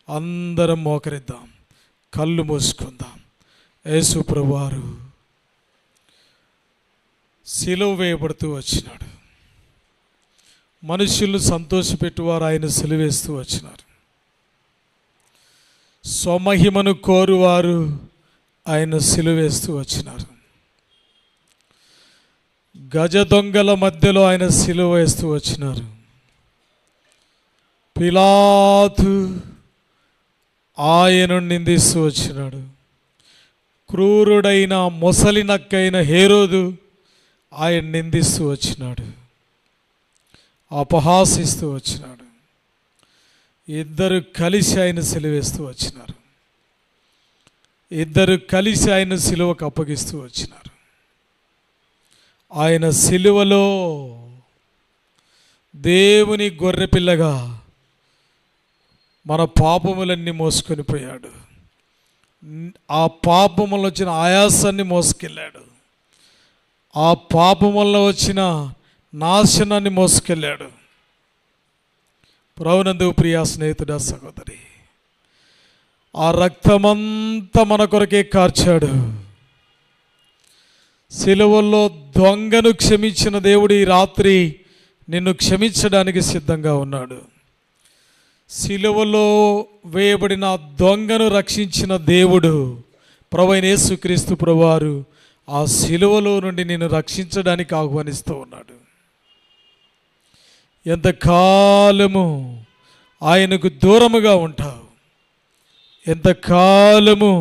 అందరం మోకరిద్దాం, కళ్ళు మూసుకుందాం. యేసు ప్రభువారు సిలువ వేయబడుతూ వచ్చినాడు. మనుషులు సంతోషపెట్టువారు ఆయన సిలువేస్తూ వచ్చినారు. స్వమహిమను కోరువారు ఆయన సిలువేస్తూ వచ్చినారు. గజ దొంగల మధ్యలో ఆయన సిలువ వేస్తూ వచ్చినారు. పిలాతు ఆయనను నిందిస్తూ వచ్చినాడు. క్రూరుడైన మొసలి నక్కైన హేరోదు ఆయన నిందిస్తూ వచ్చినాడు, అపహాసిస్తూ వచ్చినాడు. ఇద్దరు కలిసి ఆయన సిలువేస్తూ వచ్చినారు. ఇద్దరు కలిసి ఆయన సిలువకు అప్పగిస్తూ వచ్చినారు. ఆయన సిలువలో దేవుని గొర్రెపిల్లగా మన పాపములన్నీ మోసుకొని పోయాడు. ఆ పాపములో వచ్చిన ఆయాసాన్ని మోసుకెళ్ళాడు. ఆ పాపములో వచ్చిన నాశనాన్ని మోసుకెళ్ళాడు. ప్రభునందు ప్రియా స్నేహితుడా, సహోదరి, ఆ రక్తమంతా మన కొరకే కార్చాడు. సిలువలో దొంగను క్షమించిన దేవుడు ఈ రాత్రి నిన్ను క్షమించడానికి సిద్ధంగా ఉన్నాడు. సిలువలో వేయబడిన దొంగను రక్షించిన దేవుడు ప్రభువైన యేసుక్రీస్తు ప్రభువారు ఆ సిలువలో నుండి నిన్ను రక్షించడానికి ఆహ్వానిస్తూ ఉన్నాడు. ఎంతకాలము ఆయనకు దూరముగా ఉంటావు, ఎంతకాలము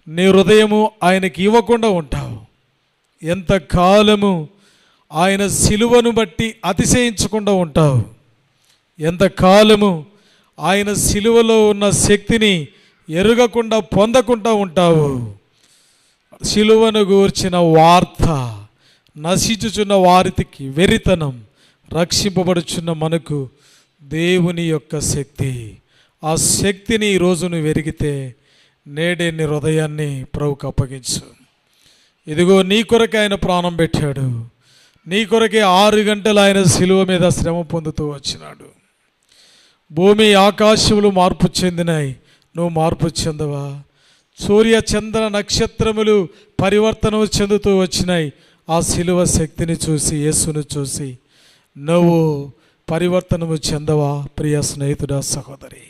నీ హృదయము ఆయనకి ఇవ్వకుండా ఉంటావు, ఎంతకాలము ఆయన సిలువను బట్టి అతిశయించకుండా ఉంటావు, ఎంతకాలము ఆయన సిలువలో ఉన్న శక్తిని ఎరుగకుండా పొందకుండా ఉంటావు. సిలువను గూర్చిన వార్త నశించుచున్న వారికి వెరితనం, రక్షింపబడుచున్న మనకు దేవుని యొక్క శక్తి. ఆ శక్తిని ఈరోజు నువ్వు ఎరిగితే నేడే నీ హృదయాన్ని ప్రభువుకు అప్పగించు. ఇదిగో నీ కొరకే ఆయన ప్రాణం పెట్టాడు, నీ కొరకే 6 గంటలు ఆయన సిలువ మీద శ్రమ పొందుతూ వచ్చినాడు. భూమి ఆకాశములు మార్పు చెందినాయి, నువ్వు మార్పు చెందవా? సూర్య చంద్ర నక్షత్రములు పరివర్తన చెందుతూ వచ్చినాయి. ఆ సిలువ శక్తిని చూసి, యేసును చూసి నువ్వు పరివర్తనము చెందవా? ప్రియ స్నేహితుడా, సహోదరి,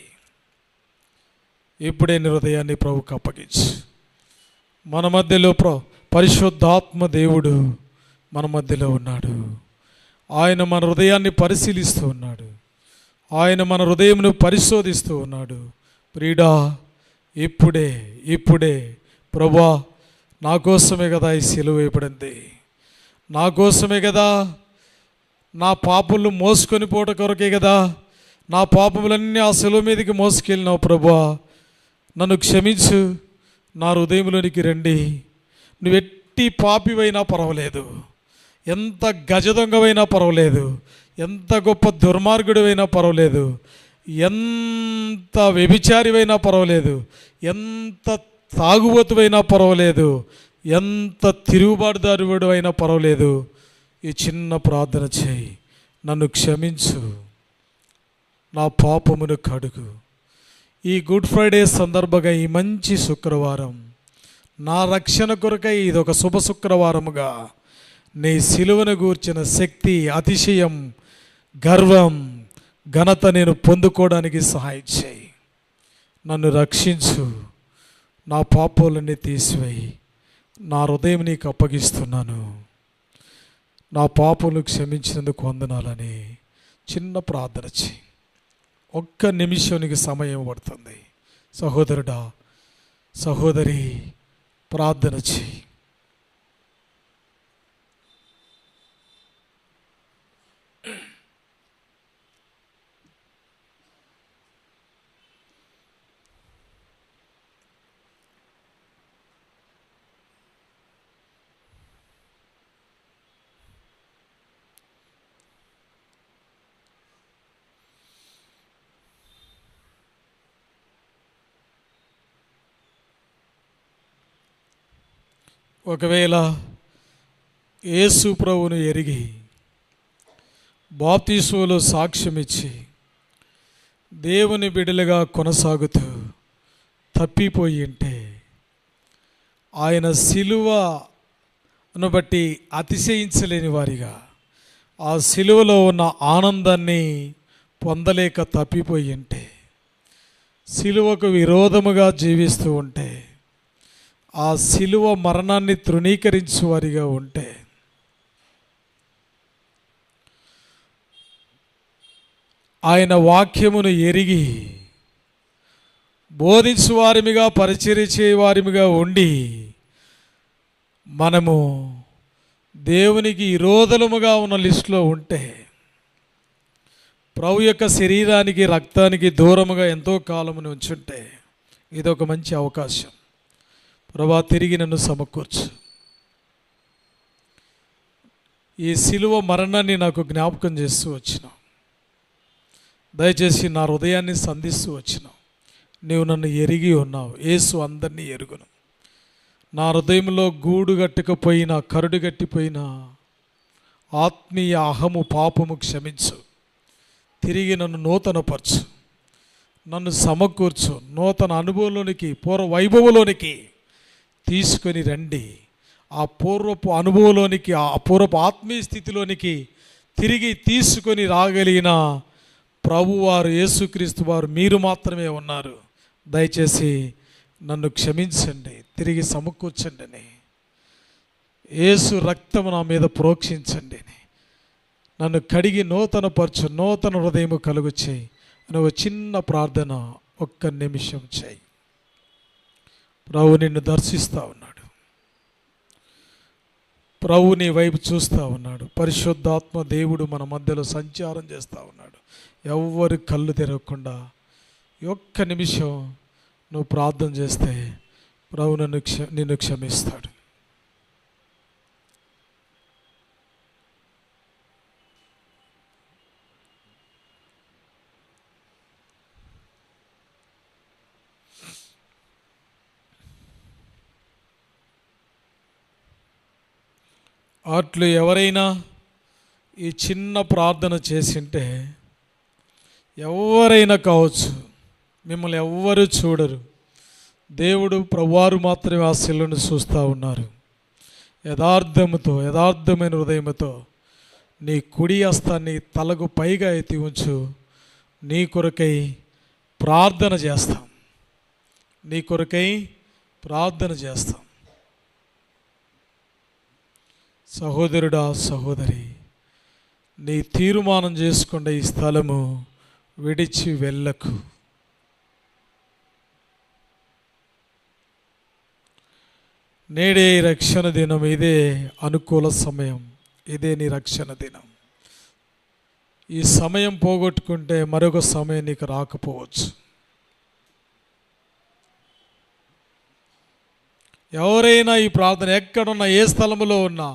ఇప్పుడే నీ హృదయాన్ని ప్రభువుకు అప్పగించు. మన మధ్యలో పరిశుద్ధాత్మ దేవుడు మన మధ్యలో ఉన్నాడు. ఆయన మన హృదయాన్ని పరిశీలిస్తూ ఉన్నాడు, ఆయన మన హృదయంను పరిశోధిస్తూ ఉన్నాడు. ప్రియుడా, ఇప్పుడే ప్రభువా, నా కోసమే కదా ఈ సిలువ వేయబడింది, నా కోసమే కదా, నా పాపములు మోసుకొని పోట కొరకే కదా, నా పాపములన్నీ ఆ సిలువ మీదకి మోసుకెళ్ళినావు. ప్రభువా, నన్ను క్షమించు, నా హృదయంలోనికి రండి. నువ్వెట్టి పాపివైనా పర్వాలేదు, ఎంత గజదొంగవైనా పర్వాలేదు, ఎంత గొప్ప దుర్మార్గుడివైనా పర్వాలేదు, ఎంత వ్యభిచారివైనా పర్వాలేదు, ఎంత తాగుబోతువైనా పర్వాలేదు, ఎంత తిరుగుబాటుదారుడు అయినా పర్వాలేదు, ఈ చిన్న ప్రార్థన చేయి. నన్ను క్షమించు, నా పాపమును కడుగు. ఈ గుడ్ ఫ్రైడే సందర్భంగా ఈ మంచి శుక్రవారం నా రక్షణ కొరకై ఇదొక శుభ శుక్రవారముగా నీ సిలువను గూర్చిన శక్తి, అతిశయం, గర్వం, ఘనత నేను పొందుకోవడానికి సహాయం చేయి. నన్ను రక్షించు, నా పాపాలన్నీ తీసివేయి. నా హృదయం నీకు అప్పగిస్తున్నాను, నా పాపలు క్షమించినందుకు వందనాలని చిన్న ప్రార్థన చేయి. 1 నిమిషం నీకు సమయం పడుతుంది. సహోదరుడా, సహోదరి, ప్రార్థన చేయి. ఒకవేళ యేసు ప్రభువును ఎరిగి బాప్తిస్మములో సాక్ష్యమిచ్చి దేవుని బిడ్డలుగా కొనసాగుతూ తప్పిపోయి ఉంటే, ఆయన సిలువను బట్టి అతిశయించలేని వారిగా, ఆ సిలువలో ఉన్న ఆనందాన్ని పొందలేక తప్పిపోయి ఉంటే, సిలువకు విరోధముగా జీవిస్తూ ఉంటే, ఆ సిలువ మరణాన్ని తృణీకరించు వారిగా ఉంటే, ఆయన వాక్యమును ఎరిగి బోధించు వారిమిగా, పరిచర్య చేయవారిమిగా ఉండి మనము దేవునికి విరోధముగా ఉన్న లిస్టులో ఉంటే, ప్రభు యొక్క శరీరానికి, రక్తానికి దూరముగా ఎంతో కాలమును ఉంచుంటే, ఇదొక మంచి అవకాశం. ప్రభా, తిరిగి నన్ను సమకూర్చు. ఈ సిలువ మరణాన్ని నాకు జ్ఞాపకం చేస్తూ వచ్చినావు. దయచేసి నా హృదయాన్ని సంధిస్తూ వచ్చినావు. నీవు నన్ను ఎరిగి ఉన్నావు. యేసు అందరినీ ఎరుగును. నా హృదయంలో గూడు గట్టుకుపోయిన, కరుడు గట్టిపోయిన ఆత్మీయ అహము, పాపము క్షమించు. తిరిగి నన్ను నూతనపరచు, నన్ను సమకూర్చు. నూతన అనుభవంలోనికి, పూర్వ వైభవంలోనికి తీసుకొని రండి. ఆ పూర్వపు అనుభవంలోనికి, ఆ పూర్వపు ఆత్మీయ స్థితిలోనికి తిరిగి తీసుకొని రాగలిగిన ప్రభువారు, యేసుక్రీస్తు వారు మీరు మాత్రమే ఉన్నారు. దయచేసి నన్ను క్షమించండి, తిరిగి సమకూర్చండి అని, యేసు రక్తము నా మీద ప్రోక్షించండి అని, నన్ను కడిగి నూతనపరచు, నూతన హృదయము కలుగు చేయి అని ఒక చిన్న ప్రార్థన ఒక్క నిమిషం చేయి. ప్రభు నిన్ను దర్శిస్తూ ఉన్నాడు, ప్రభు నీ వైపు చూస్తూ ఉన్నాడు. పరిశుద్ధాత్మ దేవుడు మన మధ్యలో సంచారం చేస్తూ ఉన్నాడు. ఎవ్వరు కళ్ళు తెరవకుండా ఒక్క నిమిషం నువ్వు ప్రార్థన చేస్తే ప్రభు నిన్ను క్షమిస్తాడు. అట్లు ఎవరైనా ఈ చిన్న ప్రార్థన చేసింటే, ఎవరైనా కావచ్చు, మిమ్మల్ని ఎవ్వరు చూడరు, దేవుడు ప్రభువారు మాత్రమే ఆ శిలను చూస్తూ ఉన్నారు. యథార్థమైన హృదయముతో నీ కుడి హస్తాన్ని తలకు పైగా ఎత్తి ఉంచు. నీ కొరకై ప్రార్థన చేస్తాం, నీ కొరకై ప్రార్థన చేస్తాం. సహోదరుడా, సహోదరి, నీ తీర్మానం చేసుకున్న ఈ స్థలము విడిచి వెళ్ళకు. నేడే రక్షణ దినం, ఇదే అనుకూల సమయం, ఇదే నీ రక్షణ దినం. ఈ సమయం పోగొట్టుకుంటే మరొక సమయం నీకు రాకపోవచ్చు. ఎవరైనా ఈ ప్రార్థన ఎక్కడున్నా, ఏ స్థలంలో ఉన్నా,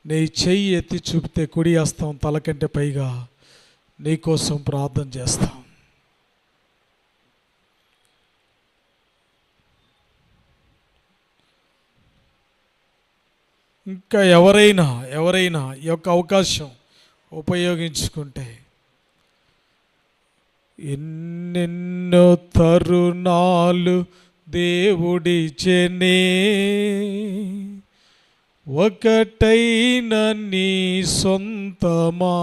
నీ చెయ్యి ఎత్తి చూపితే కుడి హస్తం తలకంటే పైగా నీకోసం ప్రార్థన చేస్తాం. ఇంకా ఎవరైనా ఈ యొక్క అవకాశం ఉపయోగించుకుంటే, ఎన్నెన్నో తరుణాలు దేవుడిచెనే, ఒకటైన నీ సొంతమా.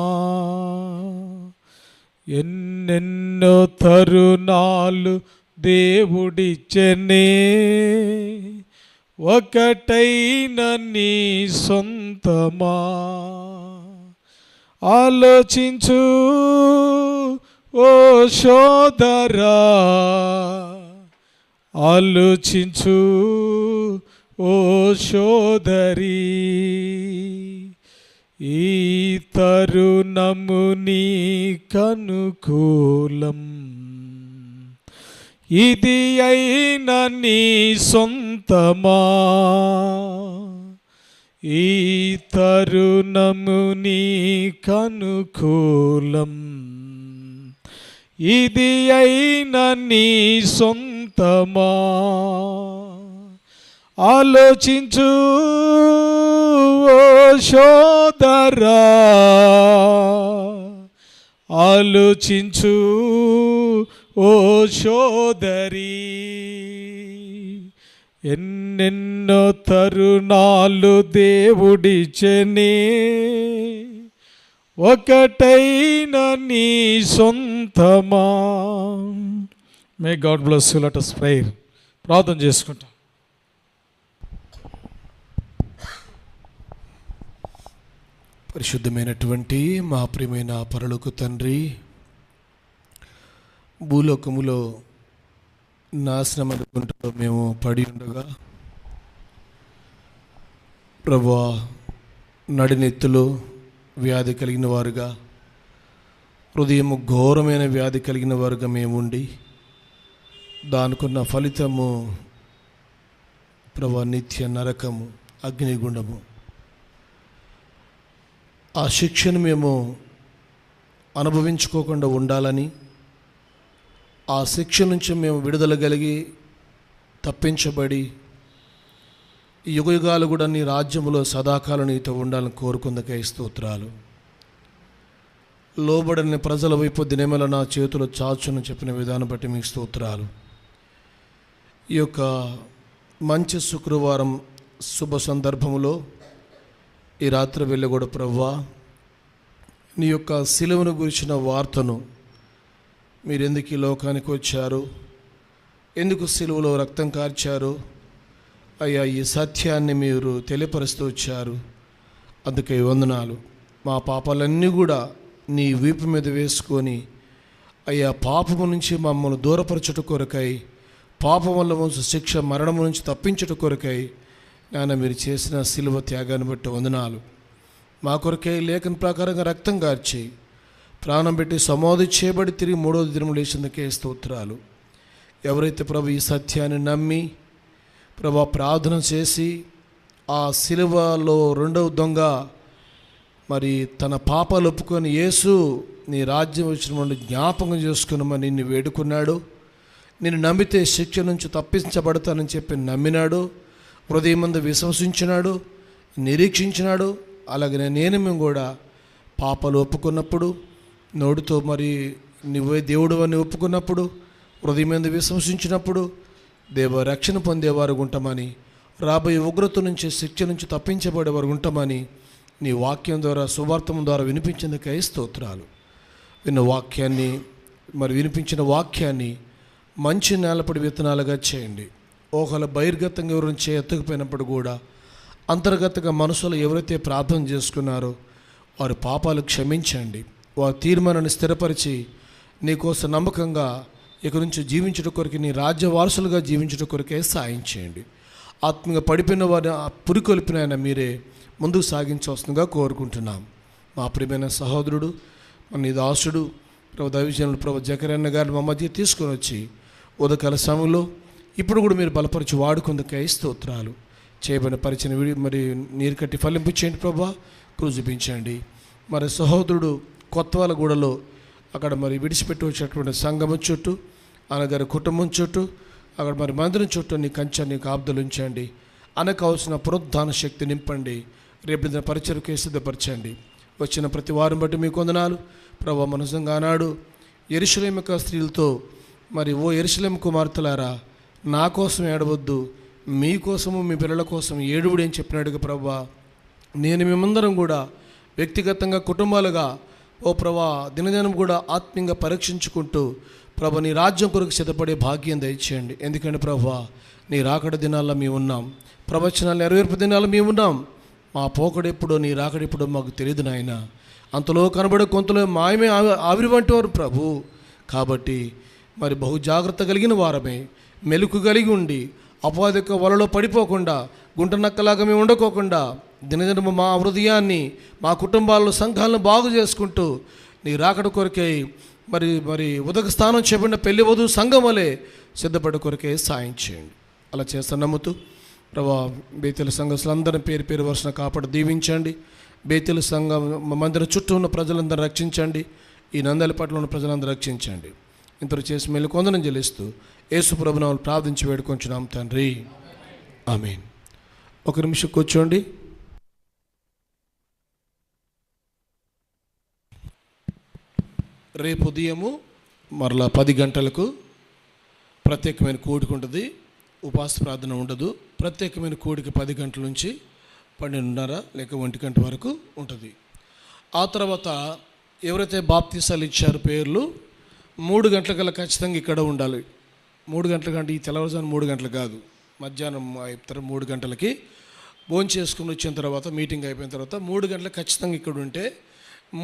ఎన్నెన్నో తరుణాలు దేవుడిచెనే, ఒకటైన నీ సొంతమా. ఆలోచించు ఓ సోదరా, ఆలోచించు ఓ సోదరి, ఈ తరుణము నీకనుకూలం, ఇది అయిన నీ సొంతమా. ఈ తరుణము నీకనుకూలం, ఇది అయిన నీ సొంతమా. ఆలోచించు ఓ సోదరా, ఆలోచించు ఓ సోదరి, ఎన్నెన్నో తరుణాలు దేవుడిచెనే, ఒకటైన నీ సొంతమా. May God bless you. Let us pray. ప్రార్థన చేసుకుంటాం. పరిశుద్ధమైనటువంటి మా ప్రియమైన పరలోక తండ్రి, భూలోకములో నాశనం అనుకుంటూ మేము పడి ఉండగా, ప్రభువా, నడినెత్తులో వ్యాధి కలిగిన వారుగా, హృదయము ఘోరమైన వ్యాధి కలిగిన వారుగా మేము ఉండి, దానికున్న ఫలితము ప్రభువా నిత్య నరకము, అగ్నిగుండము. ఆ శిక్షను మేము అనుభవించుకోకుండా ఉండాలని, ఆ శిక్ష నుంచి మేము విడుదల కలిగి తప్పించబడి యుగయుగాలు కూడా నీ రాజ్యములో సదాకాలం నీతో ఉండాలని కోరుకుందకై స్తోత్రాలు. లోబడని ప్రజల వైపు దినమేళ నా చేతులు చాచును చెప్పిన విధానం బట్టి మీకు స్తోత్రాలు. ఈ యొక్క మంచి శుక్రవారం శుభ సందర్భములో ఈ రాత్రి వెళ్ళి కూడా ప్రభువా, నీ యొక్క శిలువను గురించిన వార్తను, మీరెందుకు ఈ లోకానికి వచ్చారు, ఎందుకు సిలువలో రక్తం కార్చారు, అయ్యా ఈ సత్యాన్ని మీరు తెలియపరుస్తూ వచ్చారు. అందుకే వందనాలు. మా పాపాలన్నీ కూడా నీ వీపు మీద వేసుకొని అయ్యా పాపము నుంచి మమ్మల్ని దూరపరచుట కొరకై, పాపం వల్ల వంశ శిక్ష మరణము నుంచి తప్పించుట కొరకై నాయన మీరు చేసిన సిలువ త్యాగాన్ని బట్టి వందనాలు. మా కొరకై లేఖన ప్రకారంగా రక్తం కార్చి ప్రాణం పెట్టి సమాధి చేయబడి తిరిగి 3వ దినం లేచినందుకే స్తోత్రాలు. ఎవరైతే ప్రభు ఈ సత్యాన్ని నమ్మి ప్రభు ప్రార్థన చేసి ఆ సిలువలో 2వ దొంగ మరి తన పాపాలు ఒప్పుకొని యేసు నీ రాజ్యం వచ్చిన జ్ఞాపకం చేసుకున్నామని నిన్ను వేడుకున్నాడు, నిన్ను నమ్మితే శిక్ష నుంచి తప్పించబడతానని చెప్పి నమ్మినాడు, హృదయమందు విశ్వసించినాడు, నిరీక్షించినాడు. అలాగనే మేము కూడా పాపాలు ఒప్పుకున్నప్పుడు, నోటితో మరి నువ్వే దేవుడు అని ఒప్పుకున్నప్పుడు, హృదయమందు విశ్వసించినప్పుడు దేవ రక్షణ పొందేవారు ఉంటామని, రాబోయే ఉగ్రత నుంచి శిక్ష నుంచి తప్పించబడేవారు ఉంటామని నీ వాక్యం ద్వారా సువార్తం ద్వారా వినిపించేందుకై స్తోత్రాలు. విన్న వాక్యాన్ని మరి వినిపించిన వాక్యాన్ని మంచి నేలపడి విత్తనాలుగా చేయండి. ఒకవేళ బహిర్గతంగా ఎవరైనా ఎత్తుకుపోయినప్పుడు కూడా అంతర్గతంగా మనసులో ఎవరైతే ప్రార్థన చేసుకున్నారో వారి పాపాలు క్షమించండి. వారి తీర్మానాన్ని స్థిరపరిచి నీకోసం నమ్మకంగా ఇక నుంచి జీవించట కొరకు, నీ రాజ్య వారసులుగా జీవించట కొరకే సాయం చేయండి. ఆత్మీయంగా పడిపోయిన వారిని పురికొల్పిన ఆయన మీరే ముందుకు సాగించవలసిందిగా కోరుకుంటున్నాం. మా ప్రియమైన సహోదరుడు నీ దాసుడు ప్రభు దైవజనులు ప్రభు జకరన్న గారిని మా మధ్య తీసుకొని వచ్చి ఉదయకాల సమయంలో ఇప్పుడు కూడా మీరు బలపరిచి వాడుకుందుకై స్తోత్రాలు. చేయబడిన పరిచయం మరి నీరు కట్టి ఫలింపించండి ప్రభా, కృప చూపించండి. మరి సహోదరుడు కొత్తవాళ్ళగూడలో అక్కడ మరి విడిచిపెట్టి వచ్చేటువంటి సంఘం చుట్టూ, అనగారి కుటుంబం చుట్టూ, అక్కడ మరి మందిరం చుట్టూ నీ కంచాన్ని కాపుదలు ఉంచండి. అనకావలసిన పునరుద్ధాన శక్తి నింపండి. రేపు దిన పరిచయకు సిద్ధపరచండి. వచ్చిన ప్రతి వారం బట్టి మీకు వందనాలు ప్రభా. మనసంగా ఆనాడు యెరూషలేము యొక్క స్త్రీలతో మరి ఓ యెరూషలేము కుమార్తెలారా నా కోసం ఏడవద్దు, మీకోసము మీ పిల్లల కోసం ఏడువుడు అని చెప్పినాడుగా ప్రభా. నేను మేమందరం కూడా వ్యక్తిగతంగా కుటుంబాలుగా ఓ ప్రభా దినదినం కూడా ఆత్మీయంగా పరీక్షించుకుంటూ ప్రభా నీ రాజ్యం కొరకు సిద్ధపడే భాగ్యం దయచేయండి. ఎందుకంటే ప్రభా నీ రాకడ దినాల్లో మేము ఉన్నాం, ప్రవచనాలు నెరవేర్పు దినాల్లో మేము ఉన్నాం. మా పోకడెప్పుడో నీ రాకడెప్పుడో మాకు తెలియదు నాయన. అంతలో కనబడే కొంతలో మాయమే ఆవిరి వంటి వారు ప్రభు. కాబట్టి మరి బహు జాగ్రత్త కలిగిన వారమే, మెలుకు కలిగి ఉండి అపవాది యొక్క వలలో పడిపోకుండా, గుంట నక్కలాగా మేము ఉండకోకుండా దినదినము మా హృదయాన్ని, మా కుటుంబాల్లో సంఘాలను బాగు చేసుకుంటూ నీ రాకడ కొరకై మరి మరి ఉదక స్థానం చెప్పిన పెళ్లి వధువు సంఘం వలె సిద్ధపడే కొరకే సాయం చేయండి. అలా చేస్తా నమ్ముతూ ప్రభా బేతెల సంఘస్థులందరినీ పేరు పేరు వరుసన కాపాడు దీవించండి. బేతెల సంఘం మందిరం చుట్టూ ఉన్న ప్రజలందరూ రక్షించండి. ఈ నందలి పట్ల ఉన్న ప్రజలందరూ రక్షించండి. ఇంతలో చేసి మేలు కొందరం చెల్లిస్తూ యేసు ప్రభునామములో ప్రార్థించి వేడుకొంచున్నాం తండ్రి, ఆమేన్. ఒక నిమిషం కూర్చోండి. రేపు ఉదయము మరలా 10 గంటలకు ప్రత్యేకమైన కూడిక ఉంటుంది. ఉపవాస ప్రార్థన ఉండదు. ప్రత్యేకమైన కూడిక 10 గంటల నుంచి 12:30 లేక 1 గంట వరకు ఉంటుంది. ఆ తర్వాత ఎవరైతే బాప్తీసాలు ఇచ్చారో పేర్లు 3 గంటలకల్లా ఖచ్చితంగా ఇక్కడ ఉండాలి. 3 గంటల కంటే ఈ తెల్లవారుజాము 3 గంటలు కాదు, మధ్యాహ్నం 3 గంటలకి భోజనం చేసుకుని వచ్చిన తర్వాత మీటింగ్ అయిపోయిన తర్వాత 3 గంటలకు ఖచ్చితంగా ఇక్కడ ఉంటే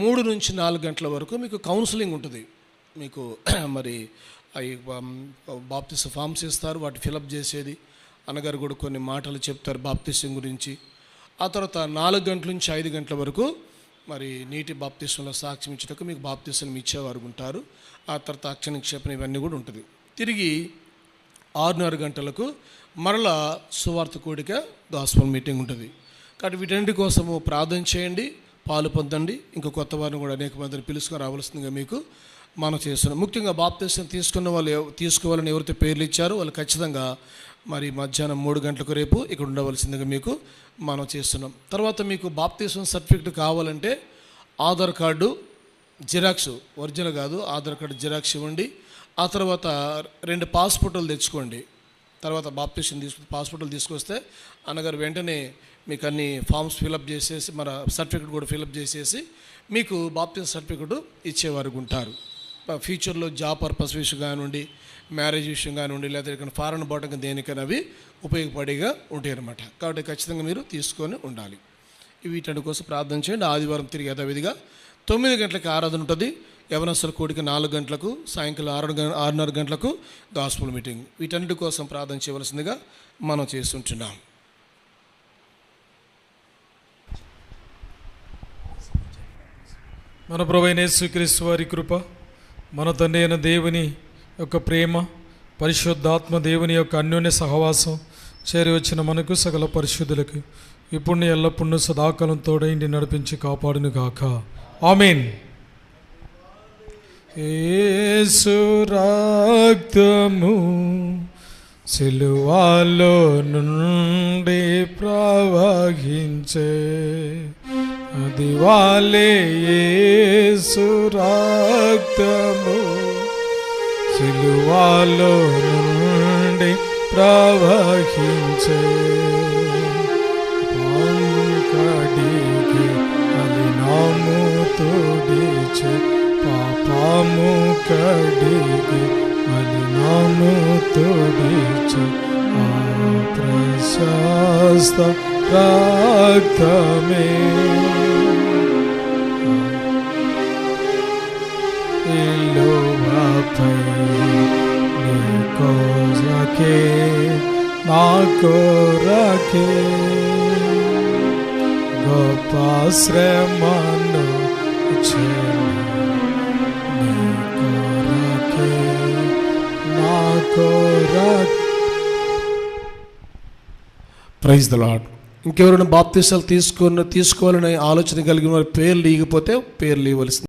3 నుంచి 4 గంటల వరకు మీకు కౌన్సిలింగ్ ఉంటుంది. మీకు మరి అవి బాప్తిస్ ఫామ్స్ ఇస్తారు, వాటి ఫిలప్ చేసేది. అన్నగారు కూడా కొన్ని మాటలు చెప్తారు బాప్తిసం గురించి. ఆ తర్వాత 4 గంటల నుంచి 5 గంటల వరకు మరి నీటి బాప్తిసంలో సాక్ష్యం ఇచ్చేటప్పుడు మీకు బాప్తిసం ఇచ్చేవారు ఉంటారు. ఆ తర్వాత అక్షర నిక్షేపణ ఇవన్నీ కూడా ఉంటుంది. తిరిగి 6:30 గంటలకు మరలా సువార్త కూడిక గాస్పల్ మీటింగ్ ఉంటుంది. కాబట్టి వీటన్నిటి కోసము ప్రార్థన చేయండి, పాలు పొందండి. ఇంకా కొత్త వారిని కూడా అనేక మందిని పిలుచుకొని రావాల్సిందిగా మీకు మనం చేస్తున్నాం. ముఖ్యంగా బాప్తిసం తీసుకున్న వాళ్ళు తీసుకోవాలని ఎవరైతే పేర్లు ఇచ్చారో వాళ్ళు ఖచ్చితంగా మరి మధ్యాహ్నం 3 గంటలకు రేపు ఇక్కడ ఉండవలసిందిగా మీకు మనం చేస్తున్నాం. తర్వాత మీకు బాప్తిసం సర్టిఫికెట్ కావాలంటే ఆధార్ కార్డు జిరాక్స్, ఒరిజినల్ కాదు, ఆధార్ కార్డు జిరాక్స్ ఇవ్వండి. ఆ తర్వాత 2 పాస్పోర్టులు తెచ్చుకోండి. తర్వాత బాప్తిసం పాస్పోర్టులు తీసుకొస్తే అన్నగారు వెంటనే మీకు అన్ని ఫామ్స్ ఫిలప్ చేసేసి మన సర్టిఫికెట్ కూడా ఫిలప్ చేసేసి మీకు బాప్తిసం సర్టిఫికెట్ ఇచ్చేవారు ఉంటారు. ఫ్యూచర్లో జాబ్ పర్పస్ విషయం కానివ్వండి, మ్యారేజ్ విషయం కానివ్వండి, లేదా ఇక్కడ ఫారెన్ పోవడానికి దేనికైనా అవి ఉపయోగపడేగా ఉంటాయి అన్నమాట. కాబట్టి ఖచ్చితంగా మీరు తీసుకొని ఉండాలి. వీటి కోసం ప్రార్థన చేయండి. ఆదివారం తిరిగి యథావిధిగా 9 గంటలకు ఆరాధన ఉంటుంది. యవనస్తుల కూడిక 4 గంటలకు, సాయంకాలం 6:30 గంటలకు గాస్పుల్ మీటింగ్. వీటన్నిటి కోసం ప్రార్థన చేయవలసిందిగా మనం చేస్తుంటున్నాం. మన ప్రభువైన యేసుక్రీస్తు వారి కృప, మన తండ్రి అయిన దేవుని యొక్క ప్రేమ, పరిశుద్ధాత్మ దేవుని యొక్క అన్యోన్య సహవాసం చేరి వచ్చిన మనకు సకల పరిశుద్ధులకు ఇప్పుడు ఎల్లప్పుడూ సదాకాలం తోడైండి నడిపించి కాపాడును గాక. ఆమేన్. యేసు రక్తము సిలువలో నుండి ప్రవహించే, అది వాలే యేసు రక్తము సిలువలో నుండి ప్రవహించే, కడిగి మలినము తోడిచే, పాపము కడిగి మలినము తోడిచే, ఆ ప్రశస్త రక్తమే ఇల్లువపై నీ కొరకే, నా కొరకే గొప్ప శ్రమను నీ కొరకే, నా కొరకే. Praise the lord. ఇంకెవరైనా బాప్తీసాలు తీసుకోవాలనే ఆలోచన కలిగిన వారి పేర్లు ఇవ్వకపోతే పేర్లు ఇవ్వవలసింది.